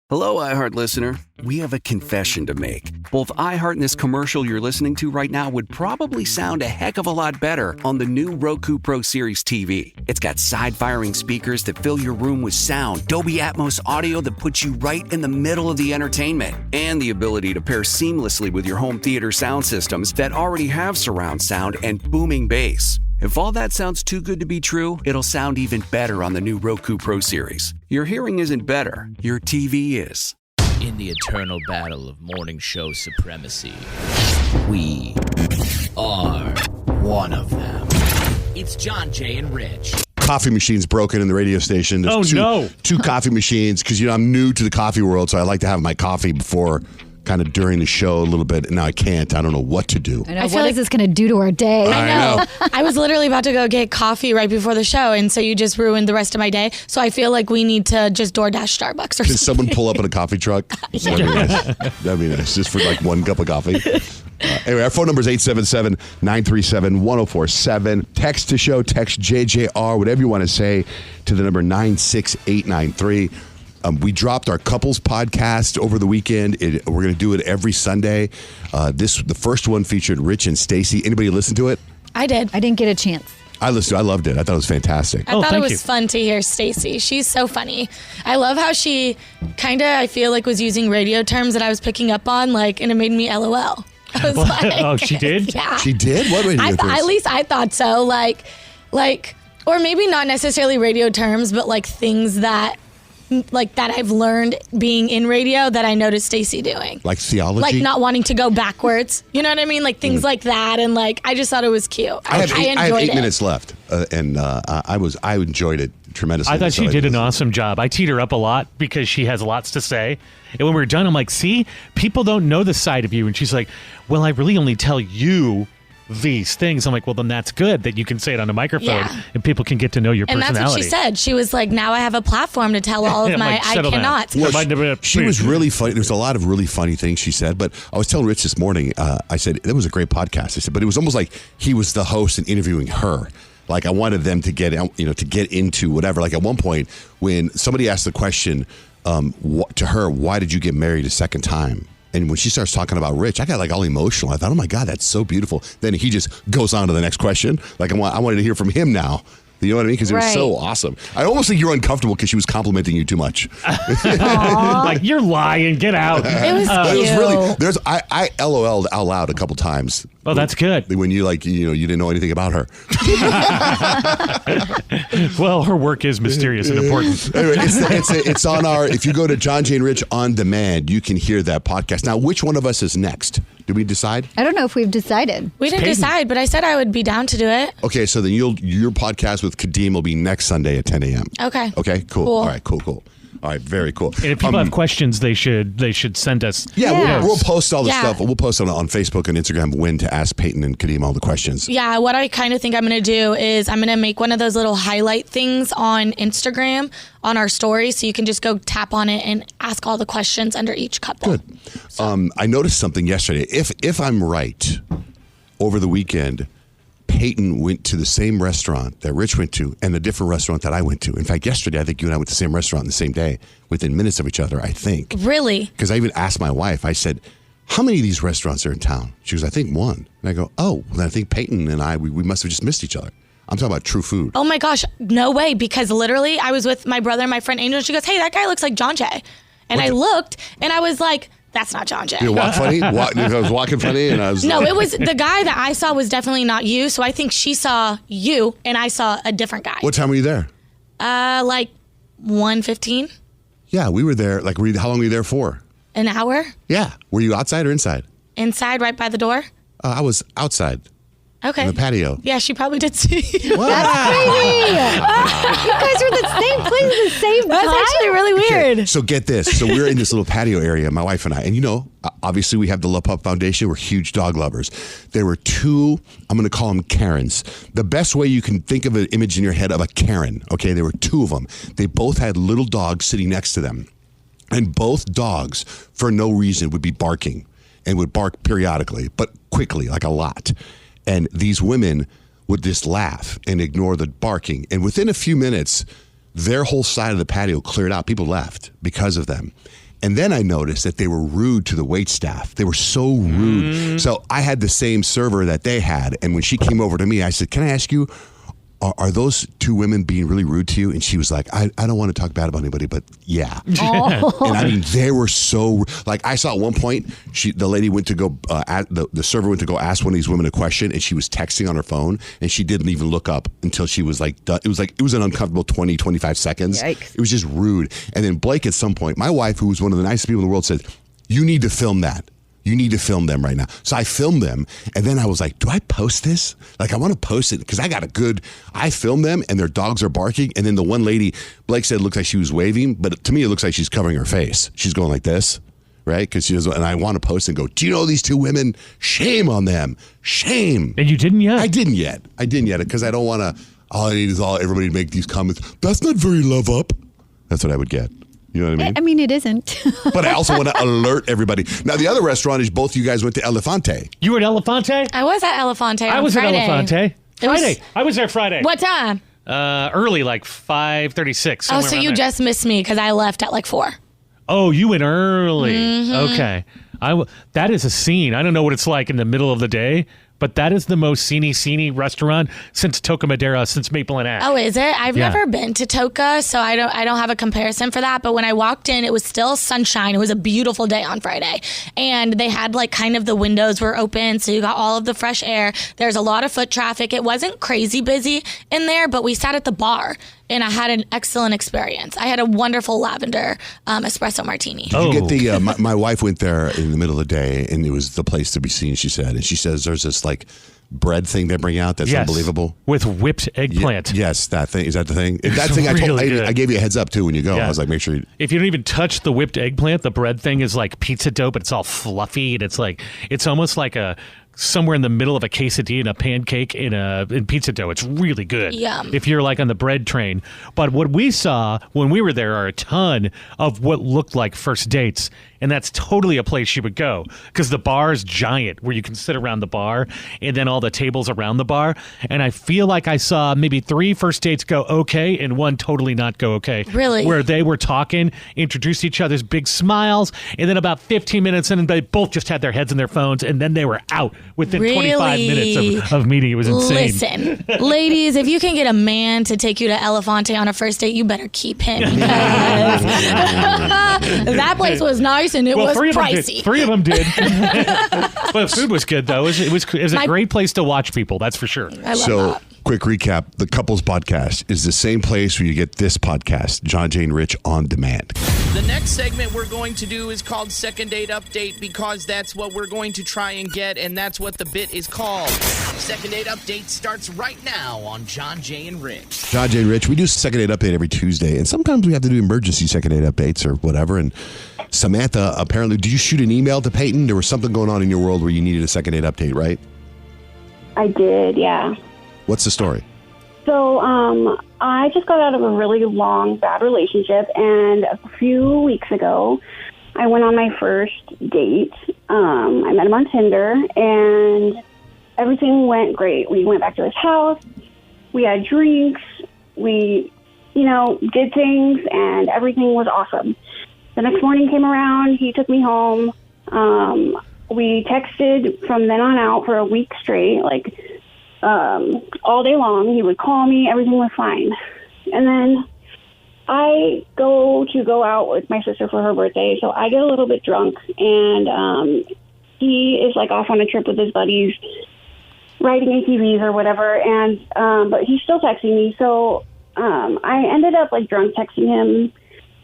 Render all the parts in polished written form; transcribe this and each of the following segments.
Hello, iHeart listener. We have a confession to make. Both iHeart and this commercial you're listening to right now would probably sound a heck of a lot better on the new Roku Pro Series TV. It's got side-firing speakers that fill your room with sound, Dolby Atmos audio that puts you right in the middle of the entertainment, and the ability to pair seamlessly with your home theater sound systems that already have surround sound and booming bass. If all that sounds too good to be true, it'll sound even better on the new Roku Pro Series. Your hearing isn't better, your TV is. In the eternal battle of morning show supremacy, we are one of them. It's John, Jay, and Rich. Coffee machine's broken in the radio station. There's two coffee machines, because I'm new to the coffee world, so I like to have my coffee before, kind of during the show a little bit. Now I can't. I don't know what to do. I know. What is this going to do to our day? I know. I was literally about to go get coffee right before the show, and so you just ruined the rest of my day. So I feel like we need to just DoorDash Starbucks or something. Can someone pull up in a coffee truck? That'd be nice. That'd be nice. Just for like one cup of coffee. Anyway, our phone number is 877-937-1047. Text to show, text JJR, whatever you want to say, to the number 96893. We dropped our couples podcast over the weekend. We're going to do it every Sunday. The first one featured Rich and Stacy. Anybody listen to it? I did. I didn't get a chance. I listened. I loved it. I thought it was fantastic. I thought it was fun to hear Stacy. She's so funny. I love how she kind of, I feel like, was using radio terms that I was picking up on, and it made me LOL. I was like, oh, she did? Yeah. She did? What radio terms? At least I thought so. Or maybe not necessarily radio terms, but things that I've learned being in radio that I noticed Stacy doing. Like theology? Like not wanting to go backwards. You know what I mean? Like things like that. And I just thought it was cute. I have 8 minutes left. And I enjoyed it tremendously. I thought she did an awesome job. I teed her up a lot because she has lots to say. And when we were done, I'm like, see, people don't know the side of you. And she's like, well, I really only tell you these things. I'm like, well, then that's good that you can say it on a microphone and people can get to know your personality. And that's what she said. She was like, now I have a platform to tell all of my I cannot. Well, she was really funny. There's a lot of really funny things she said, but I was telling Rich this morning, I said, that was a great podcast. I said, but it was almost like he was the host and interviewing her. Like I wanted them to get, to get into whatever. Like at one point when somebody asked the question to her, why did you get married a second time? And when she starts talking about Rich, I got all emotional. I thought, oh my God, that's so beautiful. Then he just goes on to the next question. I wanted to hear from him now. You know what I mean? Because it was so awesome. I almost think you're uncomfortable because she was complimenting you too much. Like, you're lying. Get out. It was cute. It was really, I LOL'd out loud a couple times. Oh, that's good. When you you didn't know anything about her. Well, her work is mysterious and important. Anyway, it's on if you go to John, Jay, and Rich on demand, you can hear that podcast. Now, which one of us is next? Did we decide? I don't know if we've decided. We didn't decide, but I said I would be down to do it. Okay, so then your podcast with Kadeem will be next Sunday at 10 a.m. Okay. Okay, cool. All right, cool. All right, very cool. And if people have questions, they should send us. Yeah, we'll post all the stuff. We'll post on Facebook and Instagram when to ask Peyton and Kadeem all the questions. Yeah, what I kind of think I'm going to do is I'm going to make one of those little highlight things on Instagram on our story, so you can just go tap on it and ask all the questions under each couple. Good. So. I noticed something yesterday. If I'm right, over the weekend, Peyton went to the same restaurant that Rich went to and a different restaurant that I went to. In fact, yesterday, I think you and I went to the same restaurant the same day within minutes of each other, I think. Really? Because I even asked my wife, I said, how many of these restaurants are in town? She goes, I think one. And I go, oh, then I think Peyton and we must have just missed each other. I'm talking about true food. Oh my gosh, no way. Because literally I was with my brother and my friend Angel. And she goes, hey, that guy looks like John Jay. And I looked and I was like, that's not John Jay. You walk funny? I was walking funny and I was... No, it was the guy that I saw was definitely not you. So I think she saw you and I saw a different guy. What time were you there? 1:15. Yeah, we were there. How long were you there for? An hour. Yeah. Were you outside or inside? Inside, right by the door. I was outside. Okay. In the patio. Yeah, she probably did see you. That's crazy. You guys are in the same place at the same time? That's actually really weird. Okay, so get this. So we're in this little patio area, my wife and I. And obviously we have the Love Pup Foundation. We're huge dog lovers. There were two, I'm going to call them Karens. The best way you can think of an image in your head of a Karen, okay? There were two of them. They both had little dogs sitting next to them. And both dogs, for no reason, would be barking and would bark periodically, but quickly, like a lot. And these women would just laugh and ignore the barking. And within a few minutes, their whole side of the patio cleared out. People left because of them. And then I noticed that they were rude to the wait staff. They were so rude. So I had the same server that they had. And when she came over to me, I said, can I ask you, are those two women being really rude to you? And she was like, I don't want to talk bad about anybody, but yeah. And I mean, they were so, like, I saw at one point, the lady went to go, the server went to go ask one of these women a question, and she was texting on her phone, and she didn't even look up until she was like, done. It was an uncomfortable 20, 25 seconds. Yikes. It was just rude. And then Blake, at some point, my wife, who was one of the nicest people in the world, said, you need to film that. You need to film them right now. So I filmed them, and then I was like, do I post this? Like, I want to post it because I filmed them, and their dogs are barking, and then the one lady, Blake said it looks like she was waving, but to me it looks like she's covering her face. She's going like this, right? Because and I want to post and go, do you know these two women? Shame on them. Shame. And you didn't yet? I didn't yet because I don't want to, all I need is everybody to make these comments. That's not very love up. That's what I would get. You know what I mean? I mean, it isn't. But I also want to alert everybody. Now, the other restaurant is both you guys went to Elefante. You were at Elefante? I was at Elefante I was Friday. at Elefante. Friday. I was there Friday. What time? Early, like 5:36. Oh, so you just missed me because I left at like 4. Oh, you went early. Mm-hmm. Okay. That is a scene. I don't know what it's like in the middle of the day, but that is the most scene restaurant since Toca Madera, since Maple and Ash. Oh, is it? I've Yeah. never been to Toca, so I don't have a comparison for that. But when I walked in, it was still sunshine. It was a beautiful day on Friday, and they had like kind of the windows were open, so you got all of the fresh air. There's a lot of foot traffic. It wasn't crazy busy in there, but we sat at the bar, and I had an excellent experience. I had a wonderful lavender espresso martini. Did you get the? My wife went there in the middle of the day, and it was the place to be seen. She said, and she says there's this like bread thing they bring out that's Yes. unbelievable With whipped eggplant. Yes, that thing. Is that the thing? That It's thing. really good. I gave you a heads up too when you go. Yeah. I was like, make sure you. If you don't even touch the whipped eggplant, the bread thing is like pizza dough, but it's all fluffy, and it's almost like somewhere in the middle of a quesadilla and a pancake in pizza dough. It's really good. Yum. If you're like on the bread train. But what we saw when we were there are a ton of what looked like first dates. And that's totally a place you would go because the bar is giant where you can sit around the bar and then all the tables around the bar. And I feel like I saw maybe 3 first dates go okay and 1 totally not go okay. Really? Where they were talking, introduced each other's big smiles, and then about 15 minutes in, they both just had their heads in their phones, and then they were out within 25 minutes of meeting. It was insane. Listen, ladies, if you can get a man to take you to Elefante on a first date, you better keep him because that place was nice and it was 3 of them pricey. did. 3 of them did. But the food was good, though. It was a great place to watch people, that's for sure. I love So, that. quick recap: the Couples Podcast is the same place where you get this podcast, John, Jane, Rich, on demand. The next segment we're going to do is called Second Date Update because that's what we're going to try and get, and that's what the bit is called. Second Date Update starts right now on John, Jay, and Rich. John, Jane, Rich, we do second date update every Tuesday, and sometimes we have to do emergency second date updates or whatever. And Samantha, apparently, did you shoot an email to Peyton? There was something going on in your world where you needed a second date update, right? I did, yeah. What's the story? So I just got out of a really long, bad relationship, and a few weeks ago, I went on my first date. I met him on Tinder, and everything went great. We went back to his house. We had drinks. We, did things, and everything was awesome. The next morning came around. He took me home. We texted from then on out for a week straight, all day long. He would call me. Everything was fine. And then I go out with my sister for her birthday, so I get a little bit drunk, and he is off on a trip with his buddies, riding ATVs or whatever, and but he's still texting me. So I ended up drunk texting him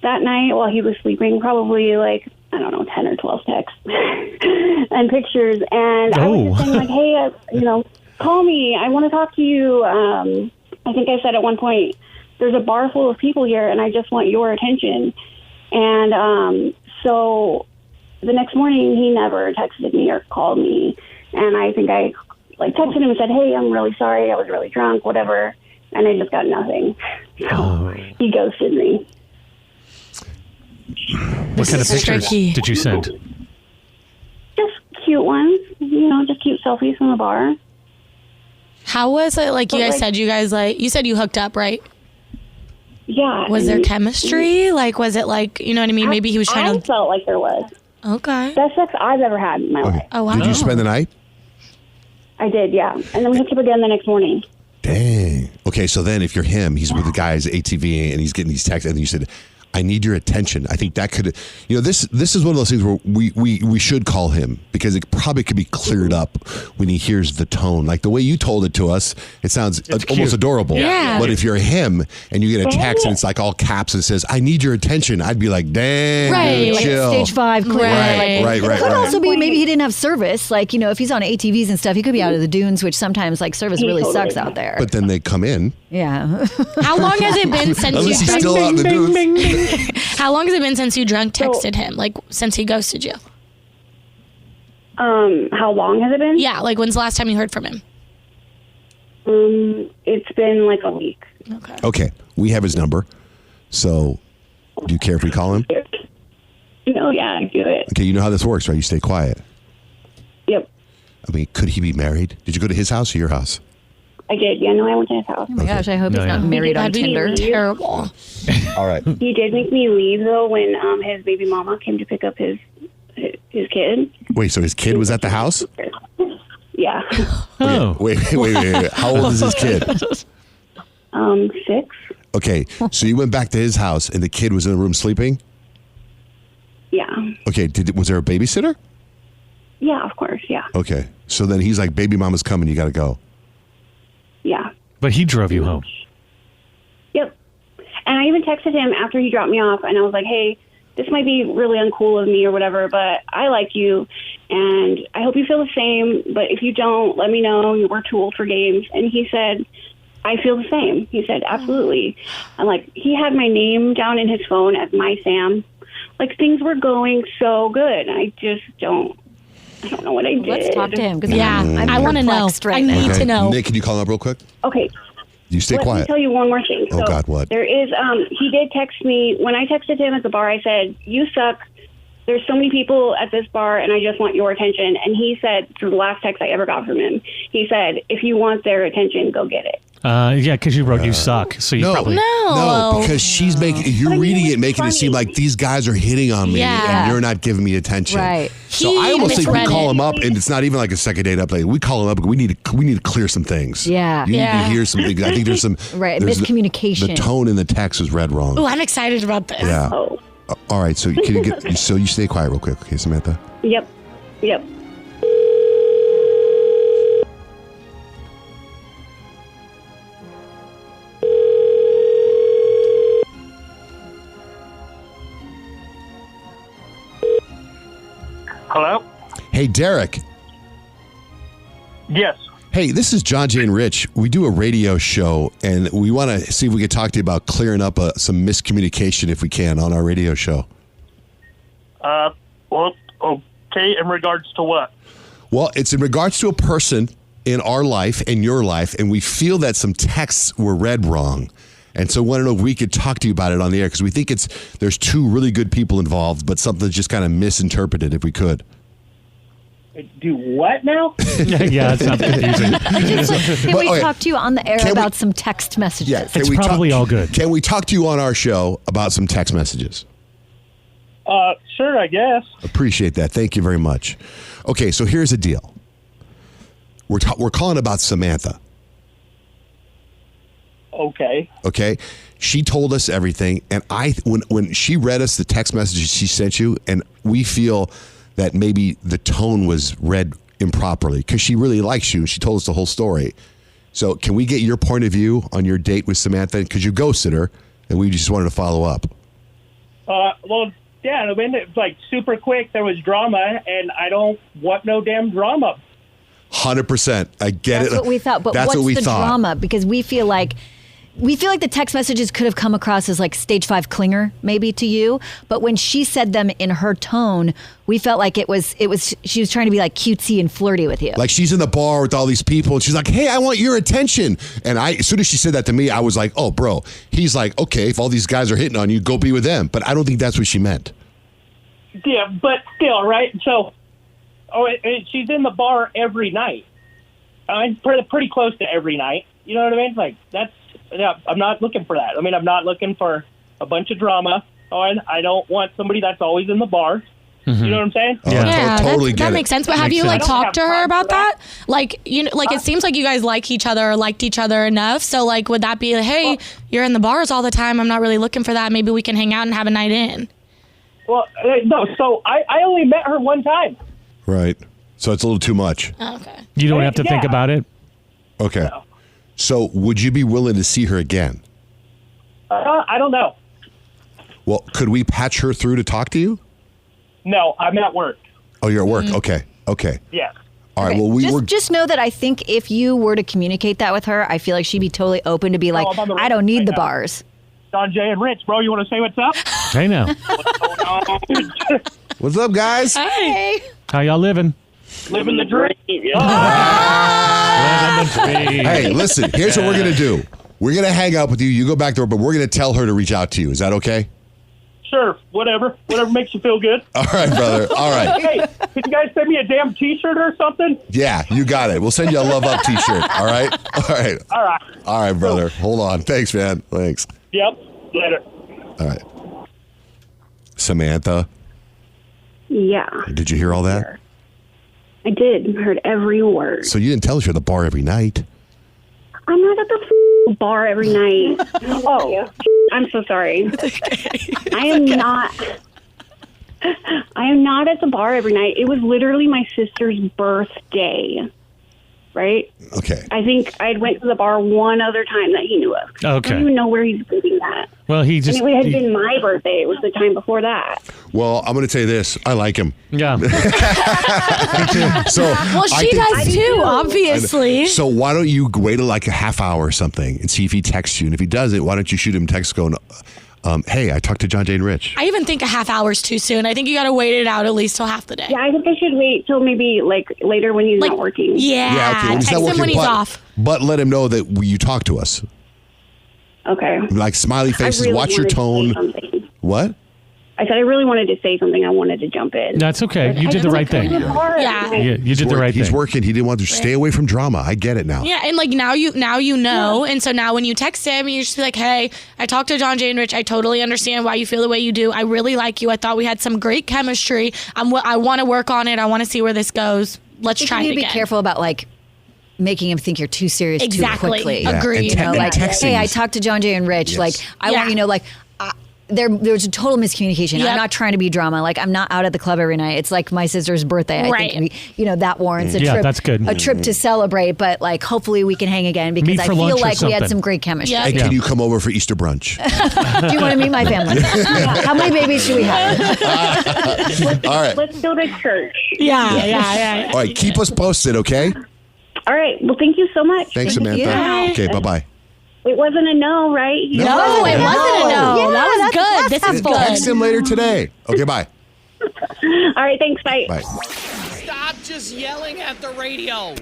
that night while he was sleeping, probably 10 or 12 texts and pictures, and I was just saying hey, call me. I want to talk to you. I think I said at one point, there's a bar full of people here, and I just want your attention. And so the next morning, he never texted me or called me. And I think I texted him and said, hey, I'm really sorry. I was really drunk, whatever. And I just got nothing. So he ghosted me. What kind of is pictures tricky. did you send? Just cute ones, just cute selfies from the bar. How was it? You guys said you guys you said you hooked up, right? Yeah. Was there and chemistry? Like, was it like, you know what I mean? Maybe he was I trying to. felt like there was. Okay. Best sex I've ever had in my life. Oh, wow. Did you spend the night? I did, yeah. And then we hooked up again the next morning. Dang. Okay, so then if you're him, he's with the guy's ATV and he's getting these texts, and you said, I need your attention. I think that could, this is one of those things where we should call him, because it probably could be cleared up when he hears the tone. Like the way you told it to us, it sounds almost cute. adorable. Yeah. But if you're him and you get a text and it's like all caps and it says, I need your attention, I'd be like, dang, Right. dude, Like chill. stage 5 clear. Right. It could also be maybe he didn't have service. Like, if he's on ATVs and stuff, he could be out of the dunes, which sometimes like service really sucks out there. But then they come in. Yeah. How long has it been since Unless you he's still out in the dunes. How long has it been since you drunk texted him? Like, since he ghosted you? How long has it been? Yeah, like, when's the last time you heard from him? It's been like a week. Okay. Okay, we have his number. So do you care if we call him? Yeah, I do it. Okay, you know how this works, right? You stay quiet. Yep, I mean, could he be married? Did you go to his house or your house? I did. Yeah, no, I went to his house. Oh my gosh, I hope No, he's not yeah. married on That'd be Tinder. terrible. All right. He did make me leave though when his baby mama came to pick up his kid. Wait, so his kid was at the house? Yeah. Oh. Wait. How old is his kid? 6. Okay, so you went back to his house and the kid was in the room sleeping? Yeah. Okay, was there a babysitter? Yeah, of course. Yeah. Okay, so then he's like, baby mama's coming, you got to go. Yeah. But he drove you home. Yep. And I even texted him after he dropped me off, and I was like, hey, this might be really uncool of me or whatever, but I like you, and I hope you feel the same, but if you don't, let me know. We're too old for games. And he said, I feel the same. He said, absolutely. And like, he had my name down in his phone as my Sam. Like, things were going so good. I don't know what I did. Let's talk to him. Because Yeah, I'm I want to know. perplexed right I now. need to know. Nick, can you call him up real quick? Okay. You stay Let me quiet. tell you one more thing. Oh, God, what? There is, he did text me. When I texted him at the bar, I said, you suck. There's so many people at this bar, and I just want your attention. And he said, through the last text I ever got from him, he said, if you want their attention, go get it. Yeah, because you wrote you suck. So you probably. No, because she's you're reading it, making it seem funny. like these guys are hitting on me Yeah. and you're not giving me attention. Right. So He I almost think we misread call it. him up, and it's not even like a second date update. We call him up. We need to clear some things. Yeah. You need Yeah. to hear some things. I think there's some Right, there's miscommunication. The tone in the text was read wrong. Oh, I'm excited about this. Yeah. Oh, All right. So can you get? So you stay quiet real quick, okay, Samantha? yep. Hello? Hey, Derek. Yes. Hey, this is John, Jay, and Rich. We do a radio show, and we want to see if we could talk to you about clearing up some miscommunication, if we can, on our radio show. Well, okay, in regards to what? Well, it's in regards to a person in our life, in your life, and we feel that some texts were read wrong. And so I want to know if we could talk to you about it on the air, because we think there's two really good people involved, but something's just kind of misinterpreted, if we could. Do what now? Yeah, it sounds confusing. Can we okay. talk to you on the air Can we- about some text messages? Yeah, It's probably all good. Can we talk to you on our show about some text messages? Sure, I guess. Appreciate that. Thank you very much. Okay, so here's the deal. We're calling about Samantha. Okay. Okay, she told us everything, and when she read us the text messages she sent you, and we feel that maybe the tone was read improperly because she really likes you and she told us the whole story. So can we get your point of view on your date with Samantha? Because you ghosted her, and we just wanted to follow up. Well, yeah, I mean, it's like super quick. There was drama, and I don't want no damn drama. 100%. I get That's it. what we thought. But That's what's what we the thought. drama? Because we feel like the text messages could have come across as like stage 5 clinger maybe to you. But when she said them in her tone, we felt like it was she was trying to be like cutesy and flirty with you. Like she's in the bar with all these people and she's like, hey, I want your attention. And as soon as she said that to me, I was like, oh, bro. He's like, okay, if all these guys are hitting on you, go be with them. But I don't think that's what she meant. Yeah, but still, right? So, she's in the bar every night. I'm pretty close to every night. You know what I mean? Like, that's Yeah, I'm not looking for that. I mean, I'm not looking for a bunch of drama. I don't want somebody that's always in the bar. You know what I'm saying? Oh, Yeah, totally get that it. makes sense. But have Makes you like sense. talked to I don't her have about time that? Like, you know, like it seems like you guys like each other or liked each other enough. So like, would that be like, hey, you're in the bars all the time. I'm not really looking for that. Maybe we can hang out and have a night in. Well, no. So I only met her one time. Right. So it's a little too much. Okay. You don't have to think Yeah. about it. Okay. So would you be willing to see her again? I don't know. Well, could we patch her through to talk to you? No, I'm at work. Oh, you're at work. Okay. Okay. Yeah. All right. Okay, Well, just know that I think if you were to communicate that with her, I feel like she'd be totally open to be like, I'm on the I don't need right the now. bars. John Jay and Rich, bro, you want to say what's up? Hey now. What's up, guys? Hey. How y'all living? Living the dream. Living the dream. Hey, listen, here's what we're going to do. We're going to hang out with you. You go back there, but we're going to tell her to reach out to you. Is that okay? Sure, whatever makes you feel good. All right, brother. All right. Hey, could you guys send me a damn T-shirt or something? Yeah, you got it. We'll send you a love up t-shirt. All right? All right. All right. All right, brother. Hold on. Thanks, man. Thanks. Yep. Later. All right. Samantha, Yeah, did you hear all that? I did. Heard every word. So you didn't tell us you're at the bar every night. I'm not at the bar every night. Oh, I'm so sorry. I am not. I am not at the bar every night. It was literally my sister's birthday, right? Okay. I think I went to the bar one other time that he knew of. I Okay. don't even know where he's getting that. Well, he And just. it had been my birthday. It was the time before that. Well, I'm going to tell you this. I like him. Yeah. So Well, I she think- does too, obviously. So why don't you wait like a half hour or something and see if he texts you? And if he doesn't, why don't you shoot him a text going, hey, I talked to John, Jay, and Rich. I even think a half hour's too soon. I think you got to wait it out at least till half the day. Yeah, I think I should wait till maybe like later when he's Like, not working. Yeah, when he's text not him when working, he's but- off. But let him know that you talked to us. Okay. Like smiley faces, I really watch your wanted to say tone. something. What? I said I really wanted to say something. I wanted to jump in. That's okay. You did the right thing. Yeah. You did the right He's thing. working. He didn't want to stay away from drama. I get it now. Yeah, and like now you know, and so now when you text him, you just be like, "Hey, I talked to John, Jay, and Rich. I totally understand why you feel the way you do. I really like you. I thought we had some great chemistry. I want to work on it. I want to see where this goes. Let's You try need it to be again." careful about like making him think you're too serious Exactly. too quickly. Yeah. Agreed. And You know, and like, texting hey, I is- talked to John, Jay, and Rich. Yes. Like, I Yeah. want you to know, like, there's a total miscommunication. Yep. I'm not trying to be drama. Like, I'm not out at the club every night. It's like my sister's birthday. I Right. think that warrants a Yeah, trip. that's good. A trip to celebrate, but like, hopefully we can hang again because Meet I for feel lunch or like we had something. some great chemistry. Yeah. And can you come over for Easter brunch? Do you want to meet my family? How many babies do we have? All right. Let's go to church. Yeah. All right. Keep us posted, okay? All right. Well, thank you so much. Thanks, Thank Samantha. you. Okay, bye-bye. It wasn't a no, right? No. No, it wasn't a no. Yeah, that was that's good. This is good. Text him later today. Okay, bye. All right. Thanks. Bye. Bye. Stop just yelling at the radio.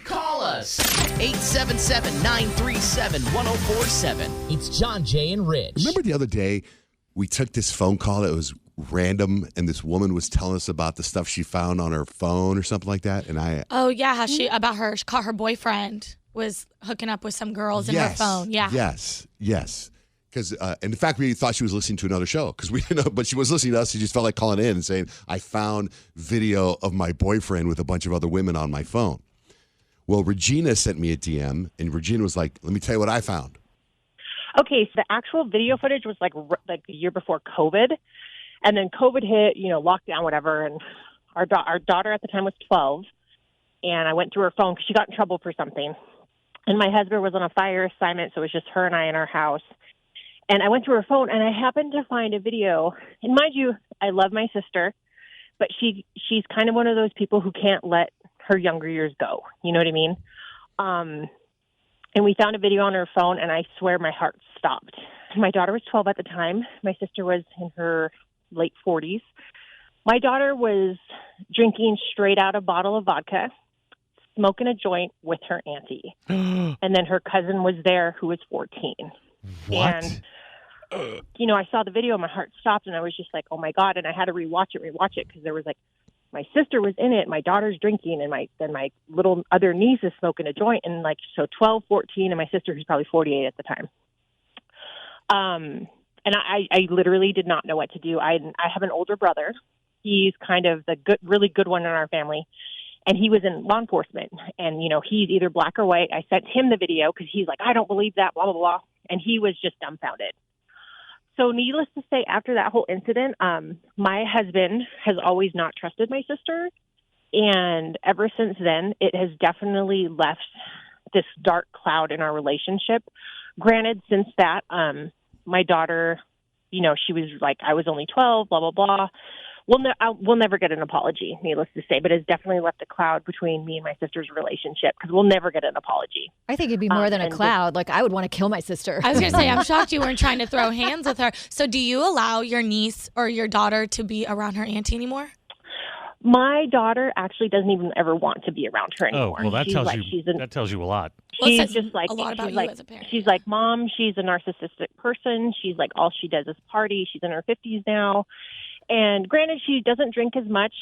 Call us 877-937-1047. It's John, Jay, and Rich. Remember the other day we took this phone call that was random and this woman was telling us about the stuff she found on her phone or something like that? And I Oh yeah, how she caught her boyfriend was hooking up with some girls in her phone. Yeah. Yes. Because, in fact, we thought she was listening to another show because we didn't know, but she was listening to us. She just felt like calling in and saying, I found video of my boyfriend with a bunch of other women on my phone. Well, Regina sent me a DM, and Regina was like, let me tell you what I found. Okay, so the actual video footage was like the year before COVID, and then COVID hit, lockdown, whatever, and our daughter at the time was 12, and I went through her phone because she got in trouble for something, and my husband was on a fire assignment, so it was just her and I in our house, and I went through her phone, and I happened to find a video, and mind you, I love my sister, but she's kind of one of those people who can't let her younger years go, you know what I mean? And we found a video on her phone, and I swear my heart stopped. My daughter was 12 at the time. My sister was in her late 40s. My daughter was drinking straight out a bottle of vodka, smoking a joint with her auntie. And then her cousin was there who was 14. What? And, I saw the video and my heart stopped, and I was just like, oh, my God. And I had to rewatch it because there was like my sister was in it, my daughter's drinking, and my little other niece is smoking a joint, and like, so 12, 14, and my sister, who's probably 48 at the time. And I literally did not know what to do. I have an older brother. He's kind of the really good one in our family. And he was in law enforcement. And, you know, he's either black or white. I sent him the video because he's like, I don't believe that, blah, blah, blah. And he was just dumbfounded. So needless to say, after that whole incident, my husband has always not trusted my sister. And ever since then, it has definitely left this dark cloud in our relationship. Granted, since that, my daughter, you know, she was like, I was only 12, blah, blah, blah. We'll never get an apology, needless to say, but it's definitely left a cloud between me and my sister's relationship because we'll never get an apology. I think it'd be more than a cloud. Like, I would want to kill my sister. I was going to say, I'm shocked you weren't trying to throw hands with her. So do you allow your niece or your daughter to be around her auntie anymore? My daughter actually doesn't even ever want to be around her anymore. Oh, well, that tells you a lot. She's just like, a lot about you as a parent. She's like, Mom, she's a narcissistic person. She's like, all she does is party. She's in her 50s now. And granted, she doesn't drink as much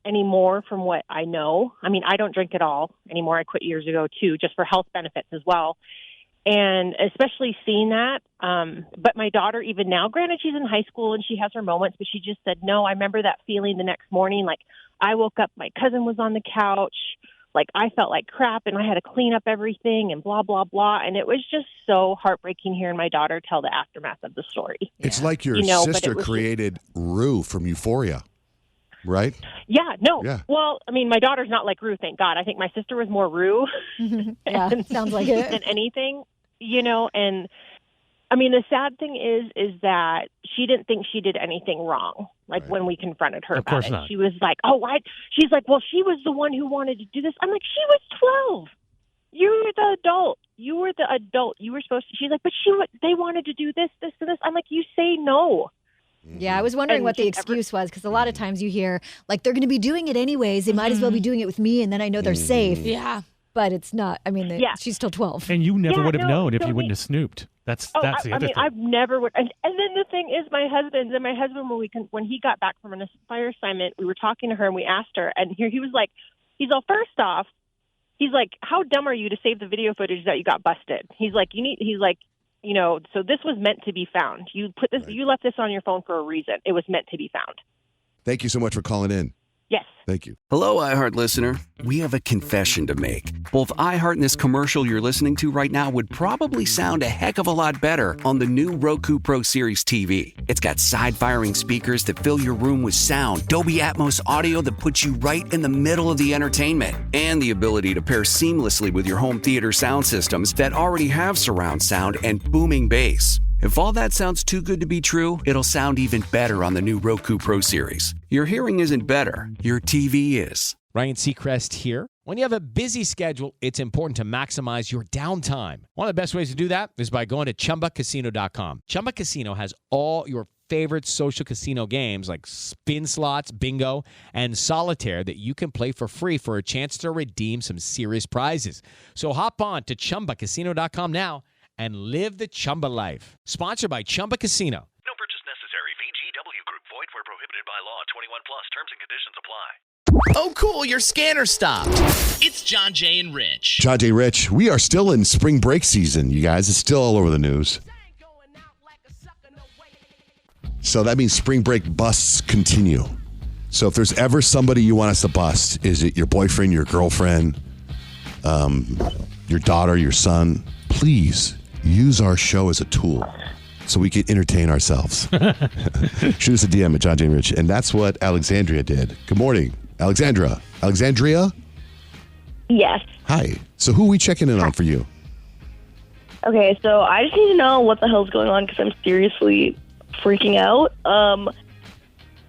anymore from what I know. I mean, I don't drink at all anymore. I quit years ago, too, just for health benefits as well. And especially seeing that. But my daughter, even now, granted, she's in high school and she has her moments, but she just said, no, I remember that feeling the next morning. Like, I woke up, my cousin was on the couch. Like, I felt like crap and I had to clean up everything and blah, blah, blah. And it was just so heartbreaking hearing my daughter tell the aftermath of the story. It's like your sister created Rue from Euphoria, right? Yeah, no. Yeah. Well, I mean, my daughter's not like Rue, thank God. I think my sister was more Rue. Yeah, sounds like it. Than anything, you know, and I mean, the sad thing is that she didn't think she did anything wrong. Like when we confronted her about it, she was like, "Oh, why?" She's like, "Well, she was the one who wanted to do this." I'm like, "She was 12. You were the adult. You were the adult. You were supposed to." She's like, "But they wanted to do this, this, and this." I'm like, "You say no." Yeah, I was wondering what the excuse was because a lot of times you hear like they're going to be doing it anyways. They might as well be doing it with me, and then I know they're safe. Yeah. But it's not. I mean, she's still 12. And you never would have known if you wouldn't have snooped. That's the other thing. I've never would. And then the thing is, my husband, when he got back from an fire assignment, we were talking to her and we asked her, and here he was like, first off, he's like, how dumb are you to save the video footage that you got busted? He's like, you know, so this was meant to be found. You put this, you left this on your phone for a reason. It was meant to be found. Thank you so much for calling in. Yes. Thank you. Hello, iHeart listener. We have a confession to make. Both iHeart and this commercial you're listening to right now would probably sound a heck of a lot better on the new Roku Pro Series TV. It's got side-firing speakers that fill your room with sound, Dolby Atmos audio that puts you right in the middle of the entertainment, and the ability to pair seamlessly with your home theater sound systems that already have surround sound and booming bass. If all that sounds too good to be true, it'll sound even better on the new Roku Pro Series. Your hearing isn't better, your TV is. Ryan Seacrest here. When you have a busy schedule, it's important to maximize your downtime. One of the best ways to do that is by going to ChumbaCasino.com. Chumba Casino has all your favorite social casino games like spin slots, bingo, and solitaire that you can play for free for a chance to redeem some serious prizes. So hop on to ChumbaCasino.com now and live the Chumba life. Sponsored by Chumba Casino. No purchase necessary. VGW Group. Void where prohibited by law. 21 plus. Terms and conditions apply. Oh, cool. Your scanner stopped. It's John, Jay, and Rich. John, Jay, Rich. We are still in spring break season, you guys. It's still all over the news. So that means spring break busts continue. So if there's ever somebody you want us to bust, is it your boyfriend, your girlfriend, your daughter, your son? Please use our show as a tool so we can entertain ourselves. Shoot us a DM at John J. Rich. And that's what Alexandria did. Good morning, Alexandria. Alexandria? Yes. Hi. So who are we checking in on for you? Okay, so I just need to know what the hell's going on because I'm seriously freaking out.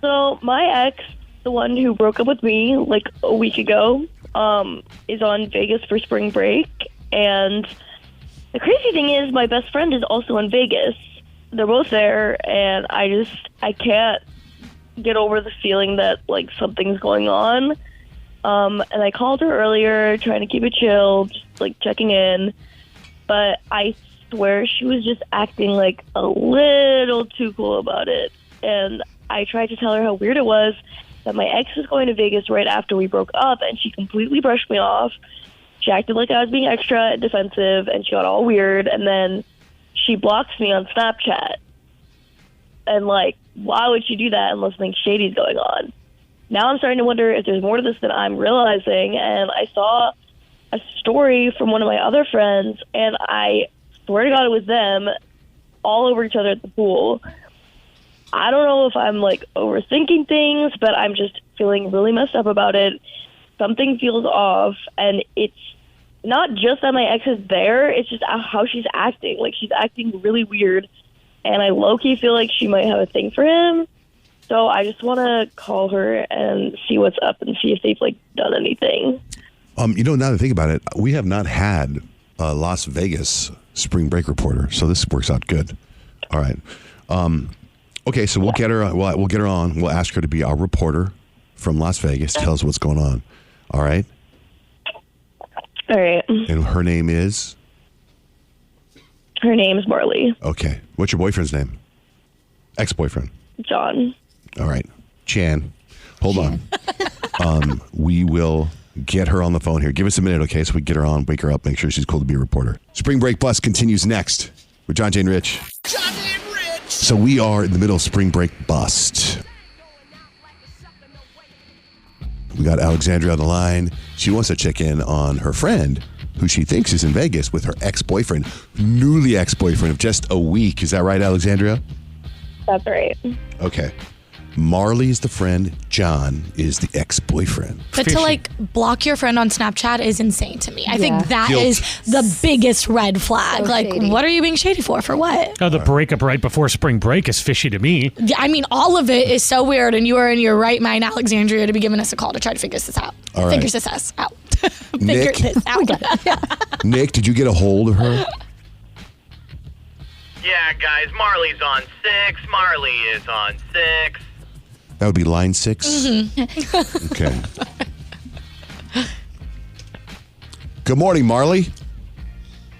So my ex, the one who broke up with me like a week ago, is on Vegas for spring break. And the crazy thing is my best friend is also in Vegas. They're both there, and I can't get over the feeling that, like, something's going on. And I called her earlier, trying to keep it chill, just, like, checking in. But I swear she was just acting, like, a little too cool about it. And I tried to tell her how weird it was, that my ex was going to Vegas right after we broke up, and she completely brushed me off. She acted like I was being extra defensive, and she got all weird, and then she blocks me on Snapchat. And, like, why would she do that unless something shady's going on? Now I'm starting to wonder if there's more to this than I'm realizing, and I saw a story from one of my other friends, and I swear to God it was them all over each other at the pool. I don't know if I'm, like, overthinking things, but I'm just feeling really messed up about it. Something feels off, and it's not just that my ex is there, it's just how she's acting. Like, she's acting really weird, and I low-key feel like she might have a thing for him. So I just want to call her and see what's up and see if they've, like, done anything. You know, now that I think about it, we have not had a Las Vegas spring break reporter, so this works out good. All right. Okay, so we'll get her. We'll get her on. We'll ask her to be our reporter from Las Vegas. Tell us what's going on. All right. All right. And her name is? Her name's Marley. Okay. What's your boyfriend's name? Ex-boyfriend. John. All right. Chan. Hold on. We will get her on the phone here. Give us a minute, okay? So we get her on, wake her up, make sure she's cool to be a reporter. Spring Break Bust continues next with John, Jay, and Rich. John, Jay, and Rich. So we are in the middle of Spring Break Bust. We got Alexandria on the line. She wants to check in on her friend, who she thinks is in Vegas with her ex-boyfriend, newly ex-boyfriend of just a week. Is that right, Alexandria? That's right. Okay. Marley's the friend. John is the ex-boyfriend. But Fishy. to like block your friend on Snapchat is insane to me. I think that Guilt. is the biggest red flag. So like, shady. what are you being shady for? For what? Oh, the breakup right before spring break is fishy to me. Yeah, I mean, all of it is so weird, and you are in your right mind, Alexandria, to be giving us a call to try to figure this out. All right. Figure this out. Figure Nick? this out. Nick, did you get a hold of her? Yeah, guys, Marley's on 6. Marley is on 6. That would be line 6? Okay. Good morning, Marley.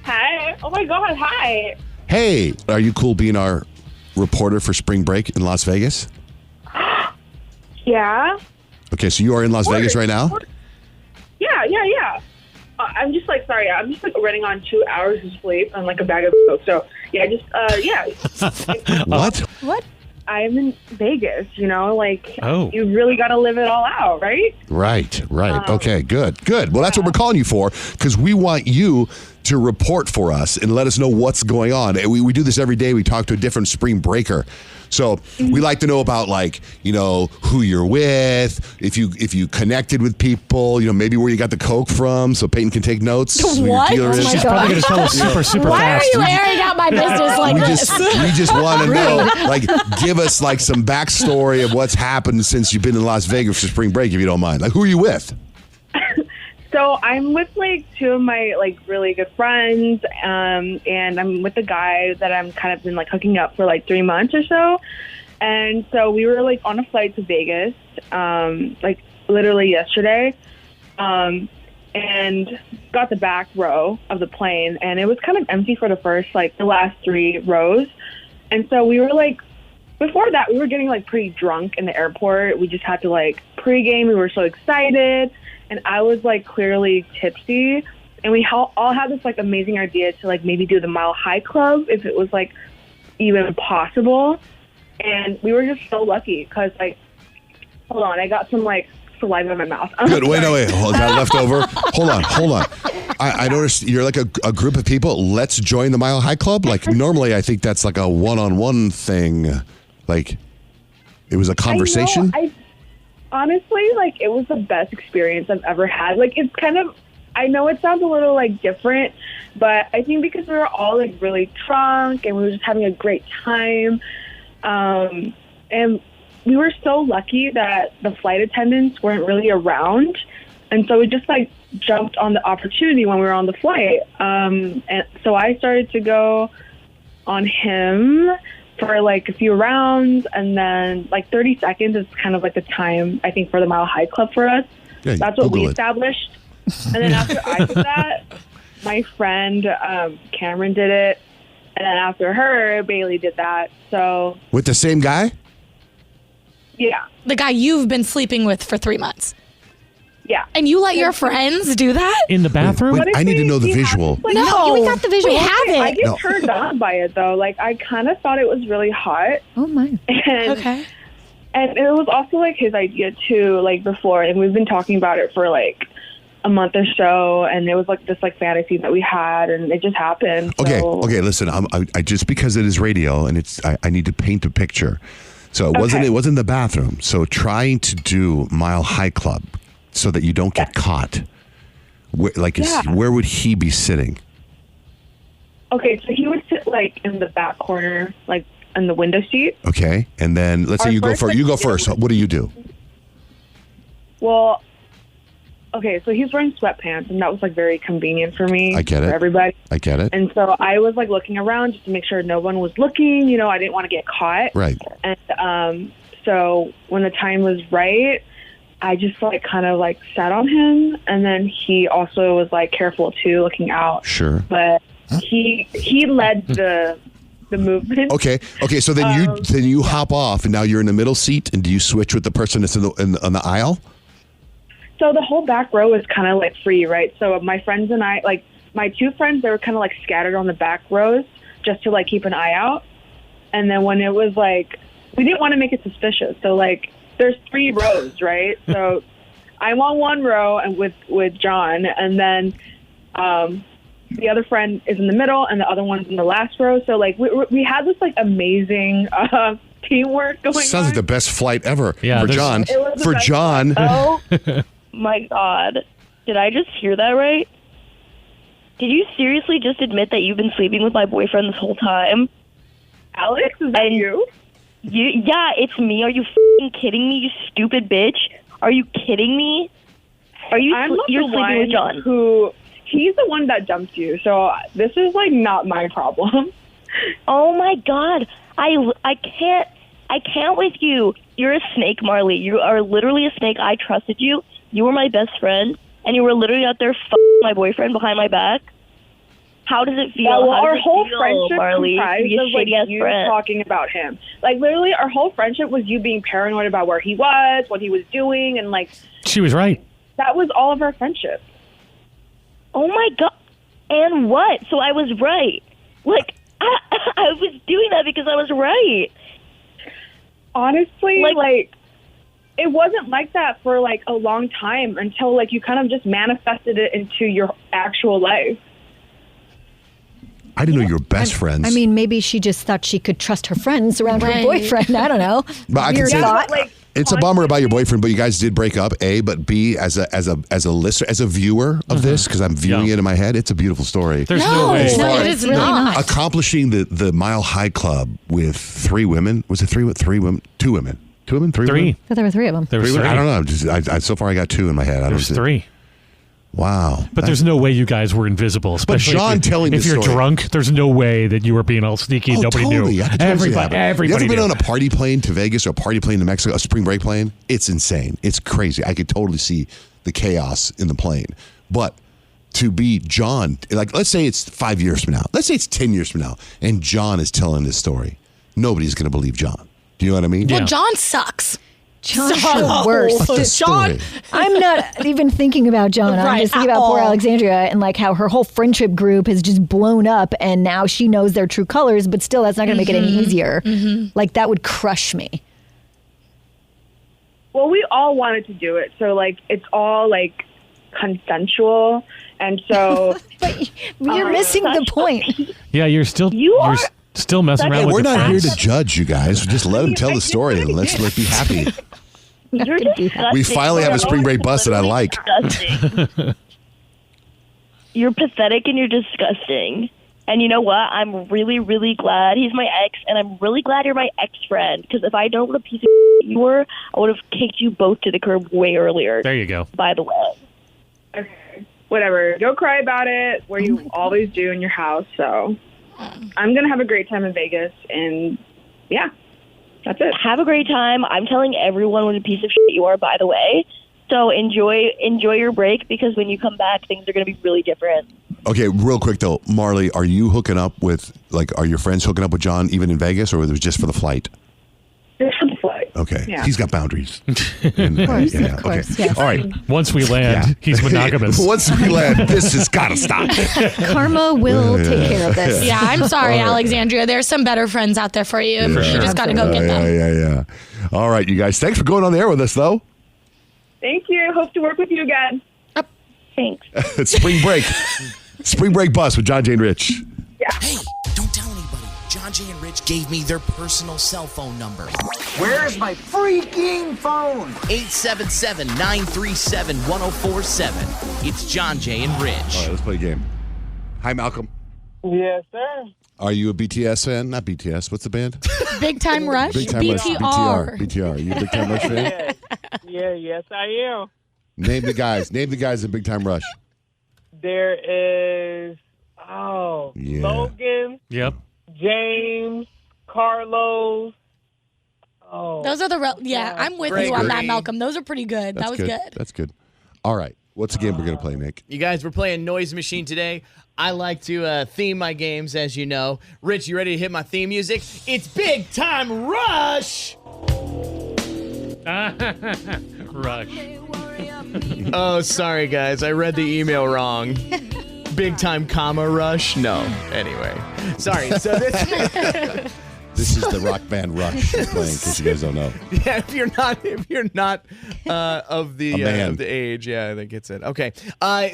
Hi. Oh my God. Hi. Hey, are you cool being our reporter for spring break in Las Vegas? Yeah. Okay, so you are in Las Vegas right now? Yeah. I'm just like, sorry, I'm just like running on 2 hours of sleep and like a bag of coke. So yeah, What? What? I'm in Vegas, you know, like Oh. you really got to live it all out, right? Right. Okay, good. Well, that's what we're calling you for, because we want you to report for us and let us know what's going on. And we do this every day. We talk to a different spring breaker. So we like to know about, like, you know, who you're with, if you connected with people, you know, maybe where you got the coke from, so Peyton can take notes. Who your What? dealer Oh is. my She's probably going to tell us super Why fast. are you airing out my business like this? We just want to know, like, give us like some backstory of what's happened since you've been in Las Vegas for spring break, if you don't mind. Like, who are you with? So I'm with like 2 of my like really good friends, and I'm with a guy that I'm kind of been like hooking up for like 3 months or so. And so we were like on a flight to Vegas, like literally yesterday, and got the back row of the plane, and it was kind of empty for the last 3 rows. And so we were like, before that, we were getting like pretty drunk in the airport. We just had to like pregame. We were so excited. And I was like clearly tipsy, and we all had this like amazing idea to like maybe do the Mile High Club if it was like even possible. And we were just so lucky because like, hold on, I got some like saliva in my mouth. Good. Wait. Hold that left over. Hold on. I noticed you're like a group of people. Let's join the Mile High Club. Like normally, I think that's like a one-on-one thing. Like it was a conversation. Honestly, like, it was the best experience I've ever had. Like, it's kind of, I know it sounds a little, like, different, but I think because we were all, like, really drunk and we were just having a great time, and we were so lucky that the flight attendants weren't really around, and so we just, like, jumped on the opportunity when we were on the flight, and so I started to go on him for like a few rounds, and then like 30 seconds is kind of like the time I think for the Mile High Club for us. Yeah, that's what Google we it. established. And then after I did that, my friend Cameron did it, and then after her, Bailey did that. So With the same guy? Yeah. The guy you've been sleeping with for 3 months. Yeah. And you let your friends do that? In the bathroom? Wait, I need to know the visual. No, we got the visual. We have it. I get turned on by it, though. Like, I kind of thought it was really hot. Oh, my. And, Okay. And it was also, like, his idea, too, like, before. And we've been talking about it for, like, a month or so. And it was, like, this, like, fantasy that we had. And it just happened. Okay, listen. I just because it is radio and I need to paint a picture. So it wasn't the bathroom. So trying to do Mile High Club so that you don't get caught. Where would he be sitting? Okay, so he would sit, like, in the back corner, like, in the window seat. Okay, and then let's say you go first. You go first. What do you do? Well, okay, so he's wearing sweatpants, and that was, like, very convenient for me. I get it. For everybody. I get it. And so I was, like, looking around just to make sure no one was looking. You know, I didn't want to get caught. Right. And so when the time was right, I just, like, kind of, like, sat on him. And then he also was, like, careful, too, looking out. Sure. But he led the movement. Okay. So then you hop off, and now you're in the middle seat. And do you switch with the person that's on the aisle? So the whole back row is kind of, like, free, right? So my friends and I, like, my two friends, they were kind of, like, scattered on the back rows just to, like, keep an eye out. And then when it was, like, we didn't want to make it suspicious. So, like, there's 3 rows, right? So I'm on one row and with John, and then the other friend is in the middle, and the other one's in the last row. So, like, we had this, like, amazing teamwork going on. Sounds like the best flight ever for John. It was the For best John. Oh my God. Did I just hear that right? Did you seriously just admit that you've been sleeping with my boyfriend this whole time? Alex, is that you? Yeah, it's me. Are you f***ing kidding me, you stupid bitch? Are you kidding me? You're sleeping with John? He's the one that dumped you, so this is, like, not my problem. Oh my God. I can't with you. You're a snake, Marley. You are literally a snake. I trusted you. You were my best friend, and you were literally out there f***ing my boyfriend behind my back. How does it feel? Yeah, well, our whole feel, friendship Marley, comprised of, like, you talking about him. Like, literally, our whole friendship was you being paranoid about where he was, what he was doing, and, like... She was right. That was all of our friendship. Oh, my God. And what? So I was right. Like, I was doing that because I was right. Honestly, like, it wasn't like that for, like, a long time until, like, you kind of just manifested it into your actual life. I didn't know you were best friends. I mean, maybe she just thought she could trust her friends around her boyfriend. I don't know. But I can Weird see thought. that. It's a bummer about your boyfriend, but you guys did break up. A, but B, as a listener, as a viewer of this, because I'm viewing it in my head, it's a beautiful story. There's no way. No, it is really not. Accomplishing the Mile High Club with 3 women. Was it 3 women? 2 women. 2 women? 3 women? I thought there were 3 of them. There was 3. I don't know. So far I got 2 in my head. There's 3. Wow. But there's no way you guys were invisible. Especially John telling if the you're story. drunk, there's no way that you were being all sneaky and nobody totally. knew. I can totally see that. Everybody You ever been knew. on a party plane to Vegas or a party plane to Mexico, a spring break plane? It's insane. It's crazy. I could totally see the chaos in the plane. But to be John, like, let's say it's 5 years from now. Let's say it's 10 years from now, and John is telling this story. Nobody's going to believe John. Do you know what I mean? Well, John sucks. John's the worst. But the John, story. I'm not even thinking about John. I'm Right, just thinking at about poor all. Alexandria and, like, how her whole friendship group has just blown up, and now she knows their true colors, but still that's not going to make it any easier. Like, that would crush me. Well, we all wanted to do it, so, like, it's all, like, consensual, and so... But you're missing the point. Yeah, you're still still messing around Hey, with we're your not here friends. to judge you guys. Just let him tell the story and let's be happy. You're disgusting. We finally have a spring break bus that I like. Disgusting. You're pathetic and you're disgusting. And you know what? I'm really, really glad he's my ex, and I'm really glad you're my ex-friend. Because if I don't know what a piece of you were, I would have kicked you both to the curb way earlier. There you go. By the way. Okay, whatever. Go cry about it, where you always do in your house. So I'm going to have a great time in Vegas, and yeah, that's it. Have a great time. I'm telling everyone what a piece of shit you are, by the way. So enjoy your break, because when you come back, things are going to be really different. Okay, real quick though, Marley, are you hooking up with, like, are your friends hooking up with John even in Vegas, or was it just for the flight? Just for the flight. Okay. Yeah. He's got boundaries. Of course, of course, yes. All right. Once we land, he's monogamous. Once we land, this has got to stop. Karma will take care of this. Yeah, I'm sorry, Alexandria. There's some better friends out there for you. You just got to go get them. Yeah. All right, you guys. Thanks for going on the air with us, though. Thank you. Hope to work with you again. Thanks. It's spring break. Spring break bus with John, Jay, and Rich. Hey, don't tell anybody. John, Jay, and Rich gave me their personal cell phone number. Where's my freaking phone? 877-937-1047. It's John, Jay, and Rich. All right, let's play a game. Hi, Malcolm. Yes, sir. Are you a BTS fan? Not BTS. What's the band? Big Time Rush? Big Time Rush. BTR. BTR. Are you a Big Time Rush fan? Yes, I am. Name the guys. Name the guys in Big Time Rush. There is, Logan, Yep. James, Carlos. Those are I'm with Great. you on that, Great. Malcolm. Those are pretty good. That was good. That's good. All right. What's the game we're going to play, Nick? You guys, we're playing Noise Machine today. I like to theme my games, as you know. Rich, you ready to hit my theme music? It's Big Time Rush! Rush. Oh, sorry, guys. I read the email wrong. Big Time comma Rush? No. Anyway. Sorry. So This is the rock band Rush we're playing, in case you guys don't know. Yeah, if you're not of the age, yeah, that gets it. Okay.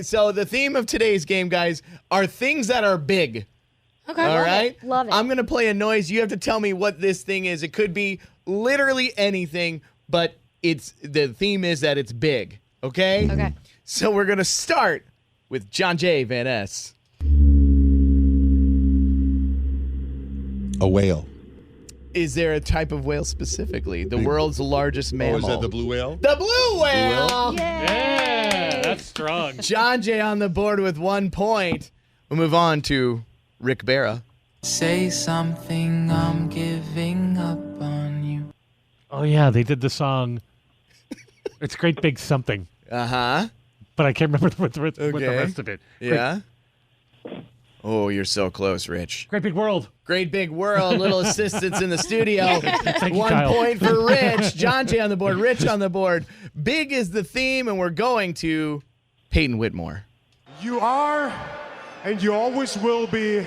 So the theme of today's game, guys, are things that are big. Okay. All right? Love it. I'm going to play a noise. You have to tell me what this thing is. It could be literally anything, but the theme is that it's big. Okay? Okay. So we're going to start with John J. Van S. A whale. Is there a type of whale specifically? The world's largest mammal. Oh, is that the blue whale? The blue whale. Yeah, that's strong. John Jay on the board with 1 point. We'll move on to Rick Barra. Say something, I'm giving up on you. Oh, yeah, they did the song. It's Great Big Something. Uh-huh. But I can't remember with the rest of it. Yeah? Oh, you're so close, Rich. Great Big World. Great Big World. Little assistance in the studio. Thank you, 1 Kyle. point for Rich. John Jay on the board. Rich on the board. Big is the theme, and we're going to Peyton Whitmore. You are, and you always will be,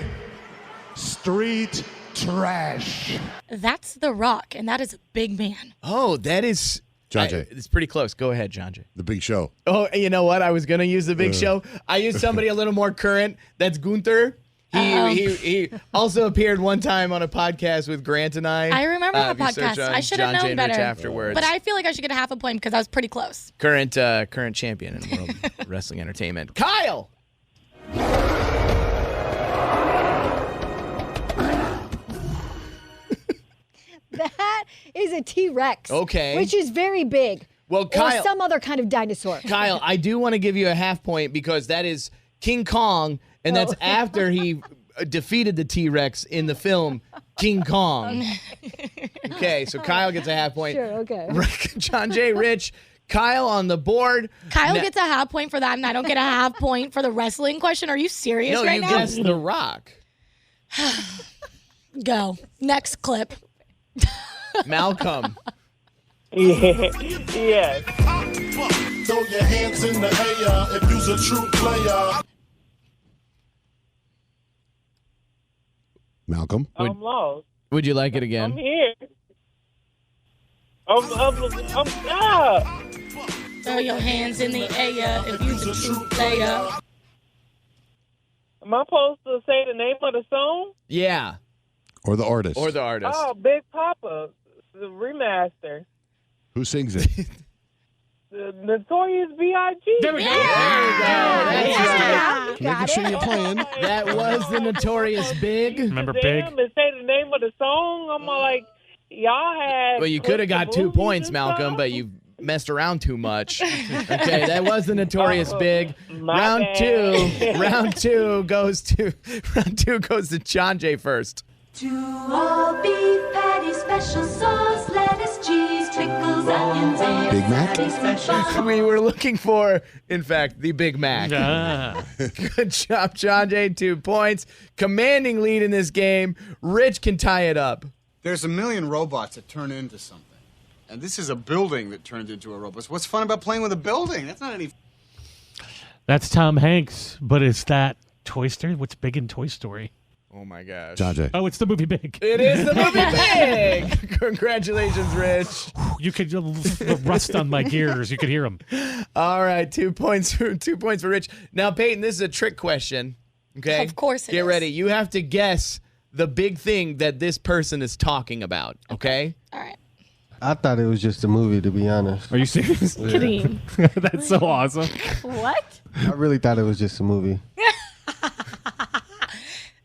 street trash. That's The Rock, and that is a big man. Oh, that is... John Jay. It's pretty close. Go ahead, John Jay. The Big Show. Oh, you know what? I was going to use the Big Show. I used somebody a little more current. That's Gunther. He also appeared one time on a podcast with Grant and I. I remember that if you search podcast. on I should have John Jay known and Rich better. afterwards. But I feel like I should get a half a point because I was pretty close. Current champion in world wrestling entertainment. Kyle! That is a T-Rex. Okay. Which is very big. Well, Kyle, or some other kind of dinosaur. Kyle, I do want to give you a half point because that is King Kong, and that's after he defeated the T-Rex in the film King Kong. Okay, so Kyle gets a half point. Sure, okay. John Jay, Rich, Kyle on the board. Kyle gets a half point for that, and I don't get a half point for the wrestling question. Are you serious No, right you now? guessed The Rock. Go. Next clip. Malcolm. Yes. Throw your hands in the air if you's a true player. Malcolm. I'm lost. Would you like it I'm again? here. I'm Throw your hands in the air if you's a true player. Am I supposed to say the name of the song? Yeah. Or the artist. Or the artist. Oh, Big Papa, the remaster. Who sings it? The Notorious B.I.G. There we go. That's right. Making sure you're playing. That was the Notorious Big. Remember Big? Damn, and say the name of the song. I'm like, y'all had. Well, you could have got 2 points, Malcolm, but you messed around too much. Okay, that was the Notorious Big. Round two goes to John Jay first. To all beef patty, special sauce, lettuce, cheese, pickles, onions, and Big Mac? patty. We were looking for, in fact, the Big Mac. Ah. Good job, John Jay. 2 points. Commanding lead in this game. Rich can tie it up. There's a million robots that turn into something. And this is a building that turned into a robot. What's fun about playing with a building? That's not any... That's Tom Hanks, but is that Toy Story? What's big in Toy Story? Oh, my gosh. John Jay. Oh, it's the movie Big. It is the movie Big. Congratulations, Rich. You could rust on my gears. You could hear them. All right, 2 points. 2 points for Rich. Now, Peyton, this is a trick question. Okay, Of course it Get is. ready. You have to guess the big thing that this person is talking about. Okay. All right. I thought it was just a movie, to be honest. Are you serious? Kareem. That's so awesome. What? I really thought it was just a movie.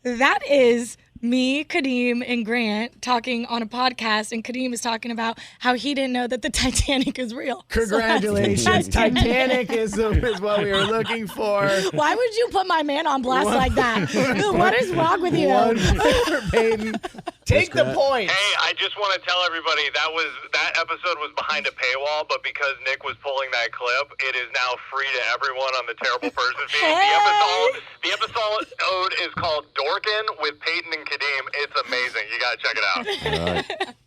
That is me, Kadeem, and Grant talking on a podcast, and Kadeem is talking about how he didn't know that the Titanic is real. Congratulations. Titanic is what we were looking for. Why would you put my man on blast like that? What is wrong with you? 1 point for Peyton. Take the point. Hey, I just want to tell everybody that episode was behind a paywall, but because Nick was pulling that clip, it is now free to everyone on the Terrible Person feed. The episode is called Dorkin with Peyton and Kadeem. It's amazing. You got to check it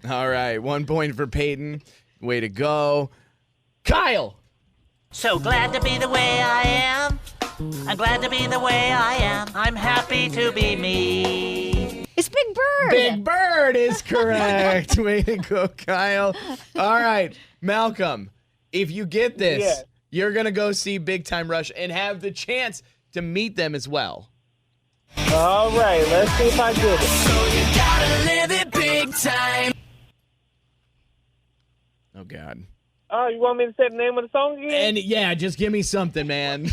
out. All right. 1 point for Peyton. Way to go. Kyle. So glad to be the way I am. I'm glad to be the way I am. I'm happy to be me. It's Big Bird. Big Bird is correct. Way to go, Kyle. All right, Malcolm, if you get this, you're going to go see Big Time Rush and have the chance to meet them as well. All right, let's see if I get it. So you gotta live it big time. Oh, God. Oh, you want me to say the name of the song again? And yeah, just give me something, man.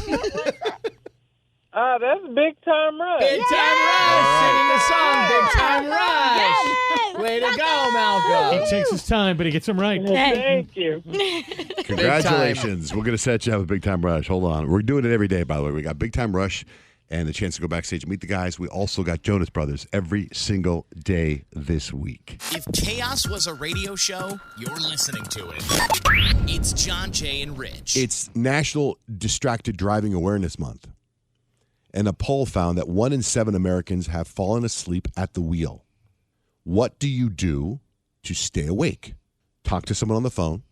That's Big Time Rush. Big Time Rush, singing the song Big Time Rush. Way to go, Malcolm. He takes his time, but he gets them right. Thank you. Congratulations. We're going to set you up with Big Time Rush. Hold on. We're doing it every day, by the way. We got Big Time Rush and the chance to go backstage and meet the guys. We also got Jonas Brothers every single day this week. If chaos was a radio show, you're listening to it. It's John, Jay, and Rich. It's National Distracted Driving Awareness Month. And a poll found that 1 in 7 Americans have fallen asleep at the wheel. What do you do to stay awake? Talk to someone on the phone,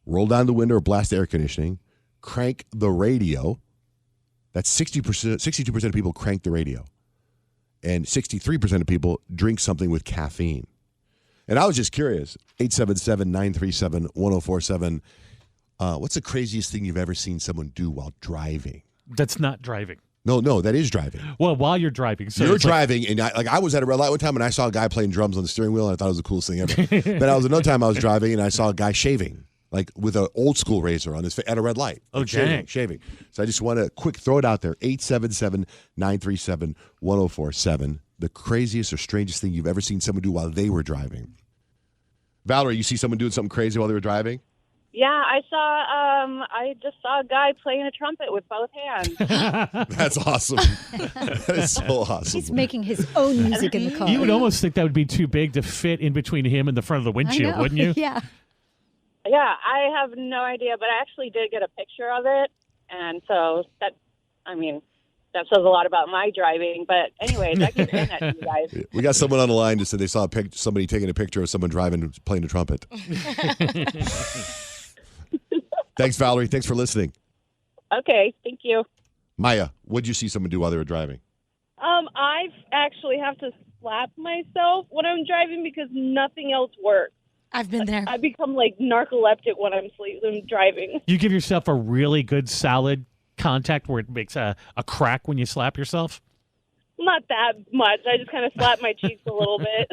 roll down the window or blast the air conditioning, crank the radio. That's 62% of people crank the radio. And 63% of people drink something with caffeine. And I was just curious, 877-937-1047, what's the craziest thing you've ever seen someone do while driving? That's not driving. No, that is driving. Well, while you're driving. So you're driving, and I was at a red light one time, and I saw a guy playing drums on the steering wheel, and I thought it was the coolest thing ever. But another time I was driving, and I saw a guy shaving, like with an old school razor on his face at a red light. Oh, like shaving. So I just want to quick throw it out there, 877-937-1047. The craziest or strangest thing you've ever seen someone do while they were driving. Valerie, you see someone doing something crazy while they were driving? Yeah, I just saw a guy playing a trumpet with both hands. That's awesome. That is so awesome. He's making his own music in the car. You would almost think that would be too big to fit in between him and the front of the windshield, wouldn't you? Yeah. Yeah, I have no idea, but I actually did get a picture of it, and so that says a lot about my driving. But anyways, I can send that to you guys. We got someone on the line that said they saw somebody taking a picture of someone driving playing a trumpet. Thanks, Valerie. Thanks for listening. Okay, thank you. Maya, what did you see someone do while they were driving? I actually have to slap myself when I'm driving because nothing else works. I've been there. I become like narcoleptic when I'm driving. You give yourself a really good solid contact where it makes a crack when you slap yourself? Not that much. I just kind of slap my cheeks a little bit.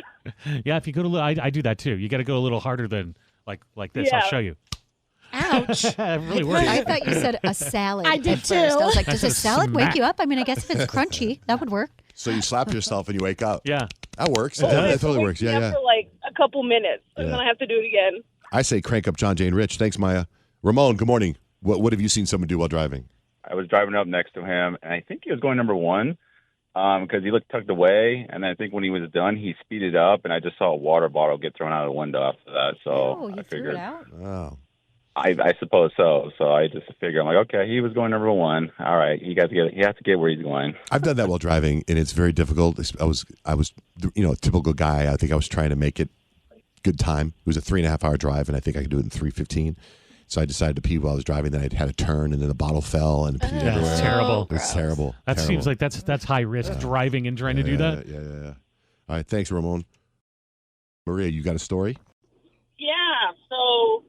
Yeah, if you go to I do that too. You got to go a little harder than like this. Yeah. I'll show you. Ouch. It really works. I thought you said a salad. I did at first. too. I was like, does a salad wake Smack. you up? I mean, I guess if it's crunchy, that would work. So you slap yourself and you wake up. Yeah. That works. Well, That it totally wakes works. me up Yeah. for like a couple minutes, and then I have to do it again. I say crank up John, Jane, Rich. Thanks, Maya. Ramon, good morning. What have you seen someone do while driving? I was driving up next to him, and I think he was going number one because he looked tucked away. And then I think when he was done, he speeded up, and I just saw a water bottle get thrown out of the window after that. So you I threw figured, it out? Oh. I suppose so. So I just figured, I'm like, okay, he was going number one. All right, he has to get where he's going. I've done that while driving, and it's very difficult. I was a typical guy. I think I was trying to make it good time. It was a 3.5-hour drive, and I think I could do it in 3:15. So I decided to pee while I was driving. Then I had a turn, and then the bottle fell and peed everywhere. It's terrible. It's terrible. That seems like that's high risk driving and trying to do that. Yeah. All right, thanks, Ramon. Maria, you got a story? Yeah, so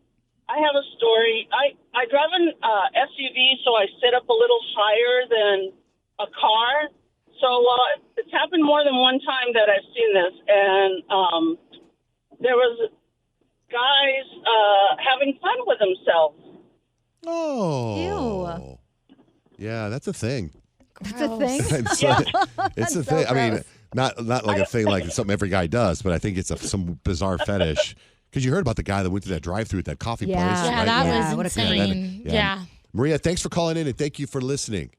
I have a story. I drive an SUV, so I sit up a little higher than a car. So it's happened more than one time that I've seen this, and there was guys having fun with themselves. Oh. Yeah, that's a thing. It's a thing. It's a thing. I mean, not like a thing like something every guy does, but I think it's some bizarre fetish. Because you heard about the guy that went to that drive-thru at that coffee place. Yeah, right? that was insane. Yeah. Maria, thanks for calling in, and thank you for listening.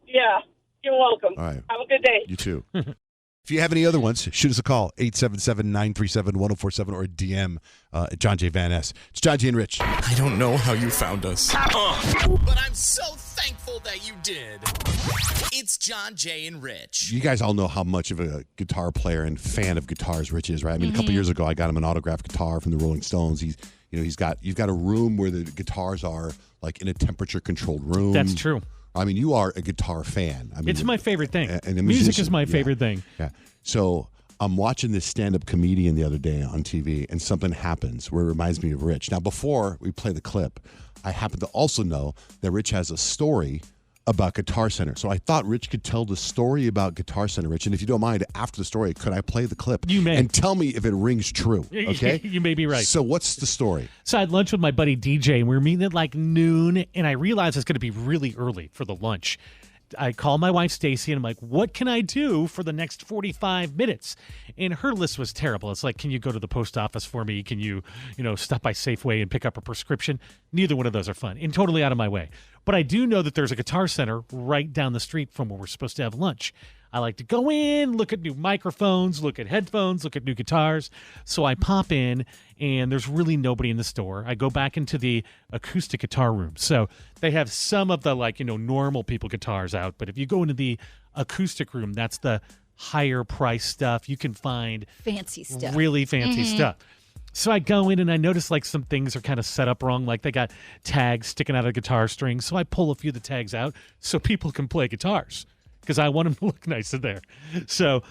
Yeah, you're welcome. All right. Have a good day. You too. If you have any other ones, shoot us a call, 877-937-1047, or DM at John J. Van Ness. It's John J. and Rich. I don't know how you found us. But I'm so thankful that you did. It's John J. and Rich. You guys all know how much of a guitar player and fan of guitars Rich is, right? I mean, a couple years ago, I got him an autographed guitar from the Rolling Stones. You've got a room where the guitars are like in a temperature-controlled room. That's true. I mean, you are a guitar fan. I mean, It's my favorite thing. And Music is my favorite thing. Yeah. So I'm watching this stand-up comedian the other day on TV, and something happens where it reminds me of Rich. Now, before we play the clip, I happen to also know that Rich has a story about Guitar Center. So I thought Rich could tell the story about Guitar Center, Rich. And if you don't mind, after the story, could I play the clip? You may. And tell me if it rings true, okay? You may be right. So what's the story? So I had lunch with my buddy DJ, and we were meeting at like noon, and I realized it's going to be really early for the lunch. I call my wife Stacy, and I'm like, what can I do for the next 45 minutes? And her list was terrible. It's like, can you go to the post office for me? Can you stop by Safeway and pick up a prescription? Neither one of those are fun and totally out of my way. But I do know that there's a Guitar Center right down the street from where we're supposed to have lunch. I like to go in, look at new microphones, look at headphones, look at new guitars. So I pop in, and there's really nobody in the store. I go back into the acoustic guitar room. So they have some of the normal people guitars out. But if you go into the acoustic room, that's the higher price stuff. You can find fancy stuff. Really fancy stuff. So I go in and I notice like some things are kind of set up wrong. Like they got tags sticking out of guitar strings. So I pull a few of the tags out so people can play guitars, because I want them to look nice in there. So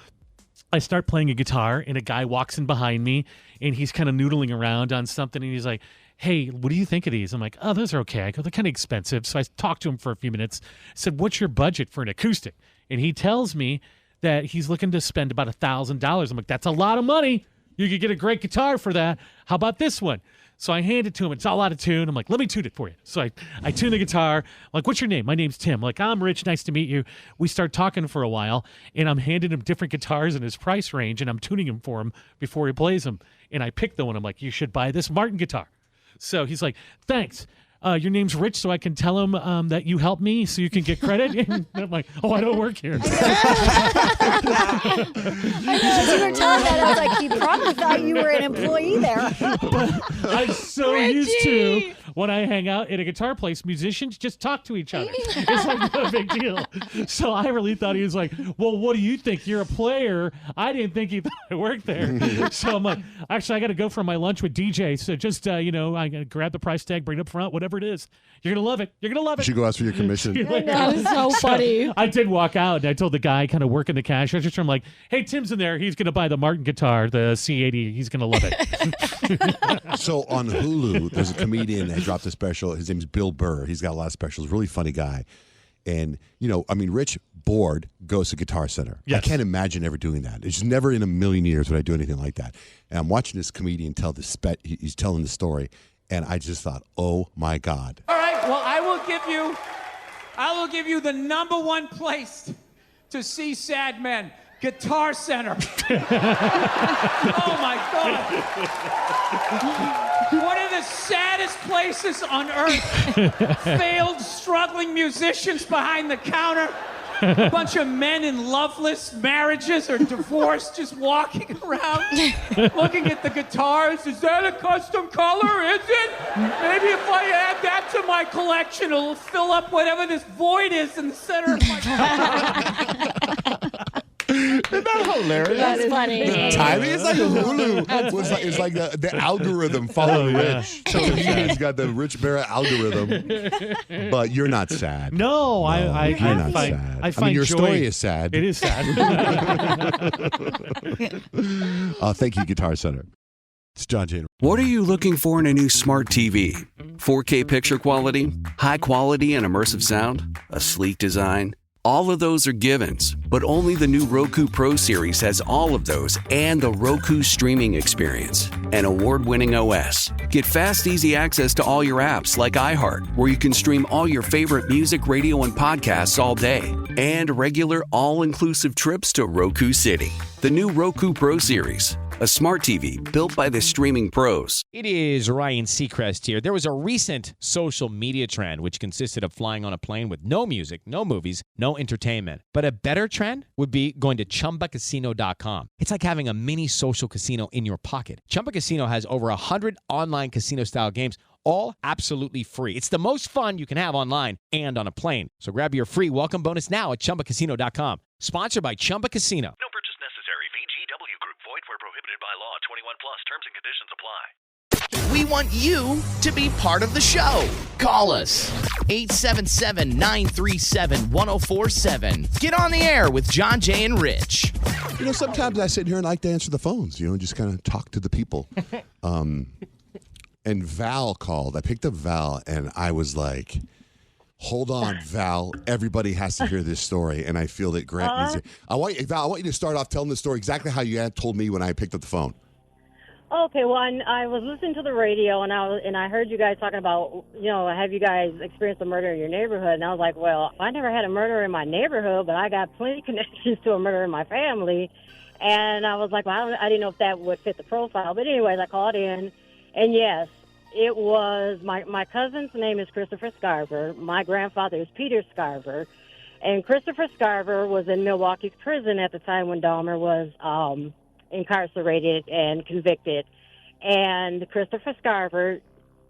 I start playing a guitar, and a guy walks in behind me, and he's kind of noodling around on something, and he's like, hey, what do you think of these? I'm like, oh, those are okay. I go, they're kind of expensive. So I talked to him for a few minutes. I said, what's your budget for an acoustic? And he tells me that he's looking to spend about $1,000. I'm like, that's a lot of money. You could get a great guitar for that. How about this one? So I hand it to him. It's all out of tune. I'm like, let me tune it for you. So I tune the guitar. I'm like, what's your name? My name's Tim. I'm like, I'm Rich. Nice to meet you. We start talking for a while, and I'm handing him different guitars in his price range, and I'm tuning him for him before he plays them. And I picked the one. I'm like, you should buy this Martin guitar. So he's like, thanks. Your name's Rich, so I can tell him that you helped me so you can get credit. And I'm like, oh, I don't work here. I know, as you were telling that, I was like, he probably thought you were an employee there. I'm so used to, when I hang out at a guitar place, musicians just talk to each other. It's like no big deal. So I really thought he was like, well, what do you think? You're a player. I didn't think he thought I worked there. So I'm like, actually, I got to go for my lunch with DJ. So just, I got to grab the price tag, bring it up front, whatever it is. You're going to love it. You're going to love it. You should go ask for your commission. That is so funny. I did walk out, and I told the guy kind of working the cash register, I'm like, hey, Tim's in there. He's going to buy the Martin guitar, the C80. He's going to love it. So on Hulu, there's a comedian that dropped a special. His name's Bill Burr. He's got a lot of specials. Really funny guy. And, Rich bored goes to Guitar Center. Yes. I can't imagine ever doing that. It's never in a million years would I do anything like that. And I'm watching this comedian tell this he's telling the story, and I just thought, oh my God. All right, well, I will give you the number one place to see sad men. Guitar Center. Oh my God. One of the saddest places on earth. Failed, struggling musicians behind the counter. A bunch of men in loveless marriages or divorced just walking around looking at the guitars. Is that a custom color? Is it? Maybe if I add that to my collection, it'll fill up whatever this void is in the center of my Isn't that hilarious? That's funny. The timing is like Hulu. It's like the algorithm following Rich. So he's got the Rich Barrett algorithm. But you're not sad. No, you're not sad. I find your joy. story is sad. It is sad. Thank you, Guitar Center. It's John Jane. What are you looking for in a new smart TV? 4K picture quality? High quality and immersive sound? A sleek design? All of those are givens, but only the new Roku Pro Series has all of those and the Roku streaming experience, an award-winning OS. Get fast, easy access to all your apps like iHeart, where you can stream all your favorite music, radio, and podcasts all day, and regular all-inclusive trips to Roku City. The new Roku Pro Series, a smart TV built by the streaming pros. It is Ryan Seacrest here. There was a recent social media trend which consisted of flying on a plane with no music, no movies, no entertainment. But a better trend would be going to ChumbaCasino.com. It's like having a mini social casino in your pocket. Chumba Casino has over 100 online casino-style games, all absolutely free. It's the most fun you can have online and on a plane. So grab your free welcome bonus now at ChumbaCasino.com. Sponsored by Chumba Casino. No purchase necessary. VGW Group. Void where prohibited by law. 21 plus. Terms and conditions apply. We want you to be part of the show. Call us 877-937-1047. Get on the air with John, Jay, and Rich. You know, sometimes I sit here and like to answer the phones, just kind of talk to the people. And Val called. I picked up Val, and I was like, hold on, Val. Everybody has to hear this story, and I feel that Grant needs it. Val, I want you to start off telling the story exactly how you had told me when I picked up the phone. Okay, well, I was listening to the radio, and I heard you guys talking about, have you guys experienced a murder in your neighborhood? And I was like, well, I never had a murder in my neighborhood, but I got plenty of connections to a murder in my family. And I was like, well, I didn't know if that would fit the profile. But anyways, I called in, and yes, it was my cousin's name is Christopher Scarver. My grandfather is Peter Scarver. And Christopher Scarver was in Milwaukee's prison at the time when Dahmer was incarcerated and convicted. And Christopher Scarver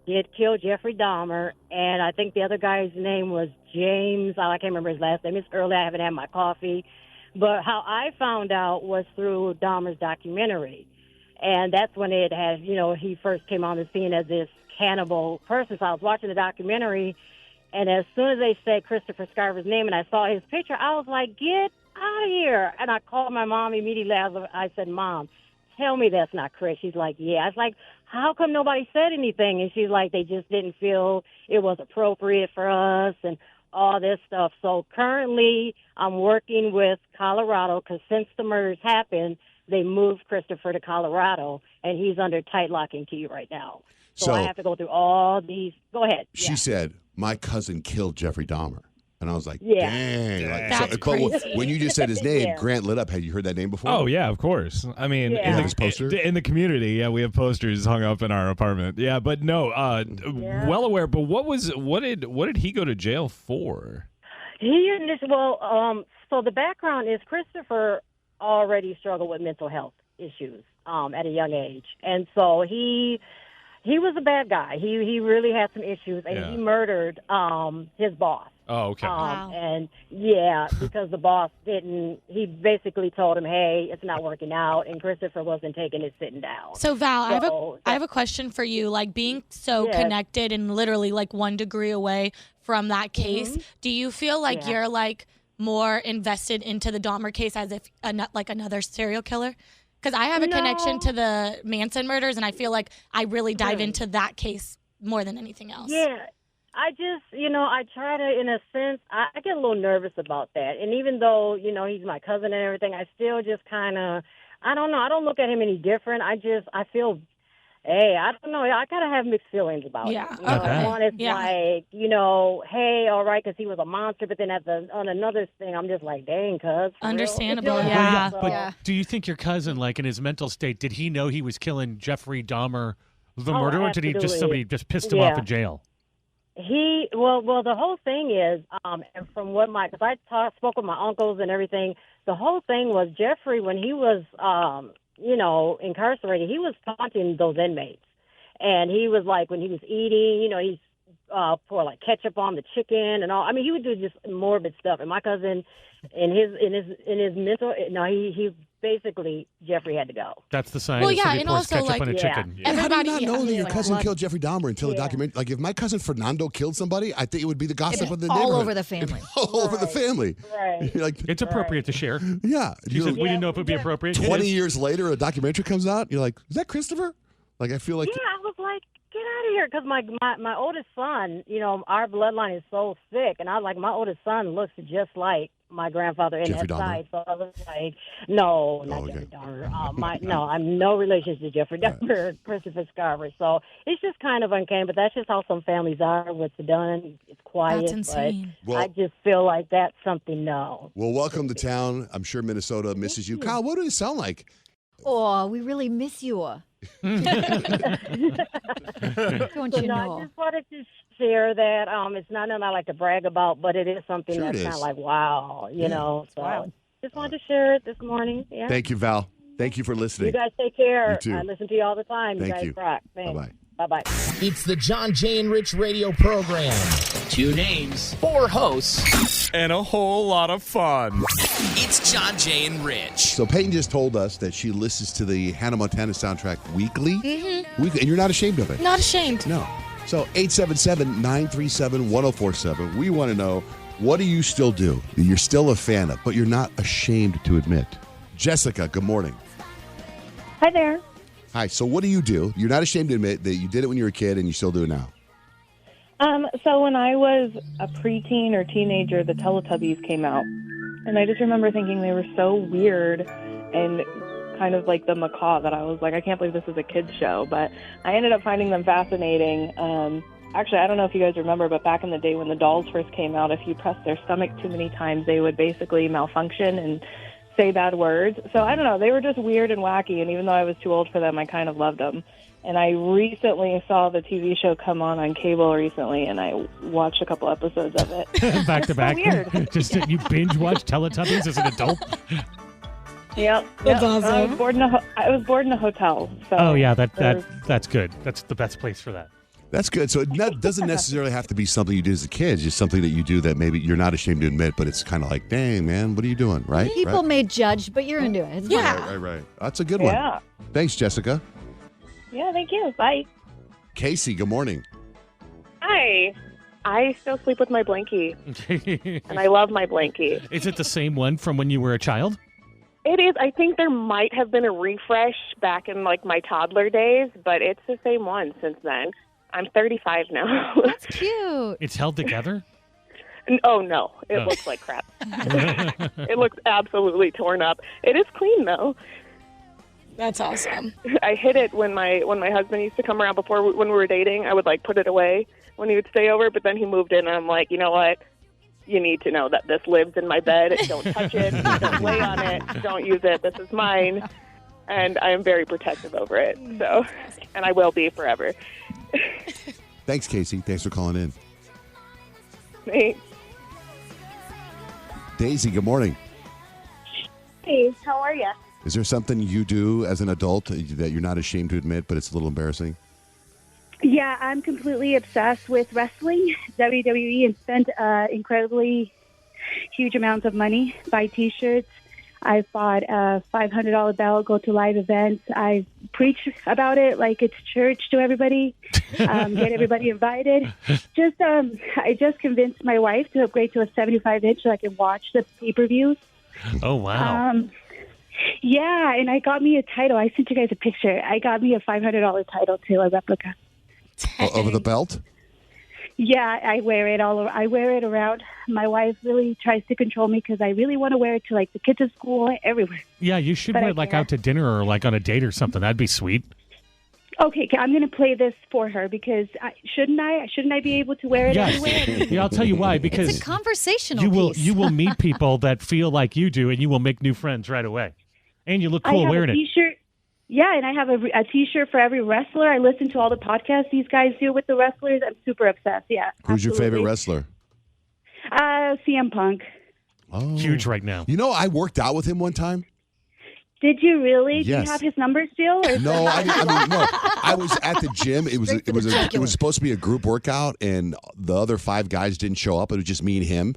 did kill Jeffrey Dahmer, and I think the other guy's name was James. I can't remember his last name. It's early. I haven't had my coffee. But how I found out was through Dahmer's documentary. And that's when it had, he first came on the scene as this cannibal person. So I was watching the documentary, and as soon as they said Christopher Scarver's name and I saw his picture, I was like, get out of here. And I called my mom immediately. I said, Mom, tell me that's not correct. She's like, yeah. I was like, how come nobody said anything? And she's like, they just didn't feel it was appropriate for us and all this stuff. So currently I'm working with Colorado because since the murders happened, they moved Christopher to Colorado, and he's under tight lock and key right now. So I have to go through all these. Go ahead. She said, my cousin killed Jeffrey Dahmer. And I was like, Yeah. dang. That's crazy. But when you just said his name, Yeah. Grant lit up. Had you heard that name before? Oh, yeah, of course. I mean, Yeah. His poster? in the community, yeah, we have posters hung up in our apartment. Yeah, but no, well aware. But what did he go to jail for? So the background is Christopher already struggled with mental health issues at a young age. And so he was a bad guy. He really had some issues, and he murdered his boss. Oh, okay. And because the boss he basically told him, hey, it's not working out, and Christopher wasn't taking it sitting down. So Val, I have a question for you. Like being so connected and literally like 1 degree away from that case, do you feel like you're like more invested into the Dahmer case as if like another serial killer? Because I have a connection to the Manson murders, and I feel like I really dive into that case more than anything else. Yeah. I just, I try to, in a sense, I get a little nervous about that. And even though, he's my cousin and everything, I still just kind of, I don't know. I don't look at him any different. I feel, hey, I don't know. I kind of have mixed feelings about it. One is like, hey, all right, because he was a monster. But then on another thing, I'm just like, dang, cuz. Understandable, But do you think your cousin, like in his mental state, did he know he was killing Jeffrey Dahmer, the murderer, or did somebody just pissed him off in jail? Well, the whole thing is, and from what because I spoke with my uncles and everything, the whole thing was Jeffrey, when he was, incarcerated, he was taunting those inmates. And he was like, when he was eating, he's pour like ketchup on the chicken and all. I mean, he would do just morbid stuff. And my cousin, in his mental, no, he basically Jeffrey had to go. That's the sign. Well, that yeah, somebody and pours also, ketchup like, on a chicken. How do you Everybody- not know that your like, cousin what? killed Jeffrey Dahmer until the documentary? Like, if my cousin Fernando killed somebody, I think it would be the gossip of the all neighborhood. over the family. All over the family. Right. You're like, It's appropriate to share. yeah. She said, we didn't know if it would be appropriate. It 20 is. years later, a documentary comes out. You're like, is that Christopher? Like, I feel like. Yeah, I was like, get out of here, because my oldest son, our bloodline is so sick, and I was like, my oldest son looks just like my grandfather in Jeffrey that Dahmer? side. So I was like, no, not Jeffrey Dahmer. No, I'm no relation to Jeffrey Dahmer, Christopher Scarver. So it's just kind of uncanny, but that's just how some families are. What's done, it's quiet. That's insane. But Well- I just feel like that's something no. Well, welcome to town. I'm sure Minnesota misses you. Kyle, what do you sound like? Oh, we really miss you. Don't you So, know? I just wanted to share that. It's not nothing I like to brag about, but it is something Sure it that's kind is. of like, wow, you know. So Wow. just wanted to share it this morning. Yeah. Thank you, Val. Thank you for listening. You guys take care. You too. I listen to you all the time. Thank you guys you. rock. Thanks. Bye-bye. Bye-bye. It's the John Jay and Rich radio program. 2 names, 4 hosts. And a whole lot of fun. It's John Jay and Rich. So Peyton just told us that she listens to the Hannah Montana soundtrack weekly. Mm-hmm. And you're not ashamed of it. Not ashamed. No. So 877-937-1047. We want to know, what do you still do that you're still a fan of, but you're not ashamed to admit? Jessica, good morning. Hi there. Hi. So what do you do? You're not ashamed to admit that you did it when you were a kid and you still do it now. So when I was a preteen or teenager, the Teletubbies came out. And I just remember thinking they were so weird and kind of like the macaw that I was like, I can't believe this is a kid's show. But I ended up finding them fascinating. Actually, I don't know if you guys remember, but back in the day when the dolls first came out, if you pressed their stomach too many times, they would basically malfunction and say bad words. So I don't know. They were just weird and wacky. And even though I was too old for them, I kind of loved them. And I recently saw the TV show come on cable recently, and I watched a couple episodes of it. Back to back. Weird. Just you binge watch Teletubbies as an adult. Yep. That's awesome. I was bored in a hotel. So Oh yeah, there was- that's good. That's the best place for that. That's good. So it doesn't necessarily have to be something you did as a kid. It's just something that you do that maybe you're not ashamed to admit, but it's kind of like, dang, man, what are you doing? Right? People right? may judge, but you're into it. It's fine. Right. That's a good one. Yeah. Thanks, Jessica. Yeah, thank you. Bye. Casey, good morning. Hi. I still sleep with my blankie, and I love my blankie. Is it the same one from when you were a child? It is. I think there might have been a refresh back in like my toddler days, but it's the same one since then. I'm 35 now. That's cute. It's held together? Oh, no. It looks like crap. It looks absolutely torn up. It is clean, though. That's awesome. I hid it when my husband used to come around before when we were dating. I would like put it away when he would stay over, but then he moved in, and I'm like, you know what? You need to know that this lives in my bed. Don't touch it. Don't lay on it. Don't use it. This is mine. And I am very protective over it. So, and I will be forever. Thanks, Casey. Thanks for calling in. Thanks. Daisy, good morning. Hey, how are you? Is there something you do as an adult that you're not ashamed to admit, but it's a little embarrassing? Yeah, I'm completely obsessed with wrestling, WWE, and spend incredibly huge amounts of money, buy T-shirts. I've bought a $500 belt, go to live events. I preach about it like it's church to everybody, get everybody invited. I just convinced my wife to upgrade to a 75-inch so I can watch the pay-per-views. Oh, wow. Yeah, and I got me a title. I sent you guys a picture. I got me a $500 title, too, a replica. Over the belt? Yeah, I wear it all over. I wear it around. My wife really tries to control me because I really want to wear it to like the kids at school, everywhere. Yeah, you should But wear I it like can't. out to dinner or like on a date or something. That'd be sweet. Okay, I'm going to play this for her because shouldn't I be able to wear it everywhere? Yes. Yeah, I'll tell you why. Because It's a conversational you piece. will meet people that feel like you do, and you will make new friends right away. And you look I cool have wearing a it. T-shirt. Yeah, and I have a T-shirt for every wrestler. I listen to all the podcasts these guys do with the wrestlers. I'm super obsessed. Yeah. Who's your favorite absolutely. wrestler? CM Punk. Oh. Huge right now. You know, I worked out with him one time. Did you really? Yes. Do you have his number still? Or No, I mean, no. I was at the gym. It was supposed to be a group workout, and the other 5 guys didn't show up. It was just me and him,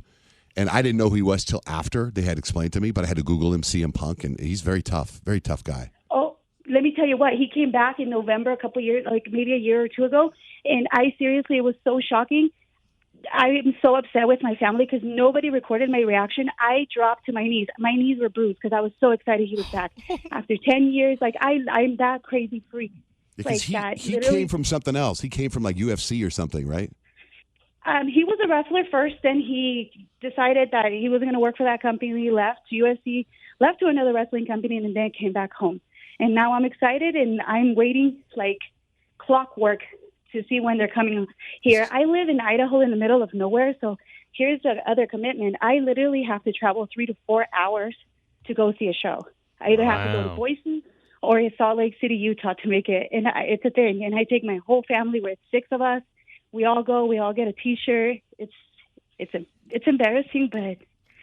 and I didn't know who he was till after they had explained to me. But I had to Google him, CM Punk, and he's very tough guy. Oh, let me tell you what. He came back in November a couple years, like maybe a year or 2 ago, and it was so shocking. I am so upset with my family because nobody recorded my reaction. I dropped to my knees. My knees were bruised because I was so excited he was back. After 10 years, like I'm that crazy freak. Because he came from something else. He came from like UFC or something, right? He was a wrestler first. Then he decided that he wasn't going to work for that company. He left UFC, left to another wrestling company, and then came back home. And now I'm excited, and I'm waiting like clockwork to see when they're coming here. I live in Idaho in the middle of nowhere, so here's the other commitment. I literally have to travel 3 to 4 hours to go see a show. I either have to go to Boise or Salt Lake City, Utah to make it. And it's a thing. And I take my whole family. We're 6 of us. We all go. We all get a T-shirt. It's embarrassing, but,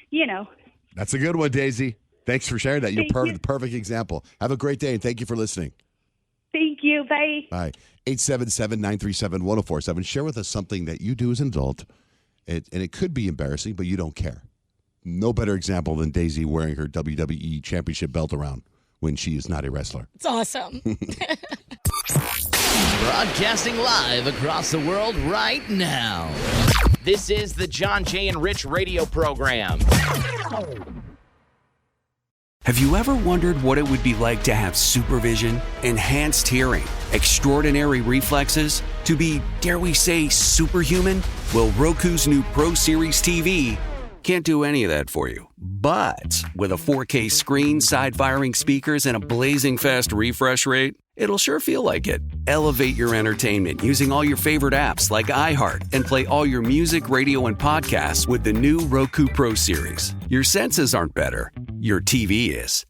you know. That's a good one, Daisy. Thanks for sharing that. You're Thank you. perfect example. Have a great day, and thank you for listening. Thank you. Bye. Bye. 877-937-1047. Share with us something that you do as an adult, and it could be embarrassing, but you don't care. No better example than Daisy wearing her WWE Championship belt around when she is not a wrestler. It's awesome. Broadcasting live across the world right now. This is the John, Jay, and Rich radio program. Have you ever wondered what it would be like to have supervision, enhanced hearing, extraordinary reflexes, to be, dare we say, superhuman? Well, Roku's new Pro Series TV can't do any of that for you. But with a 4K screen, side-firing speakers, and a blazing fast refresh rate, it'll sure feel like it. Elevate your entertainment using all your favorite apps like iHeart and play all your music, radio, and podcasts with the new Roku Pro Series. Your senses aren't better. Your TV is.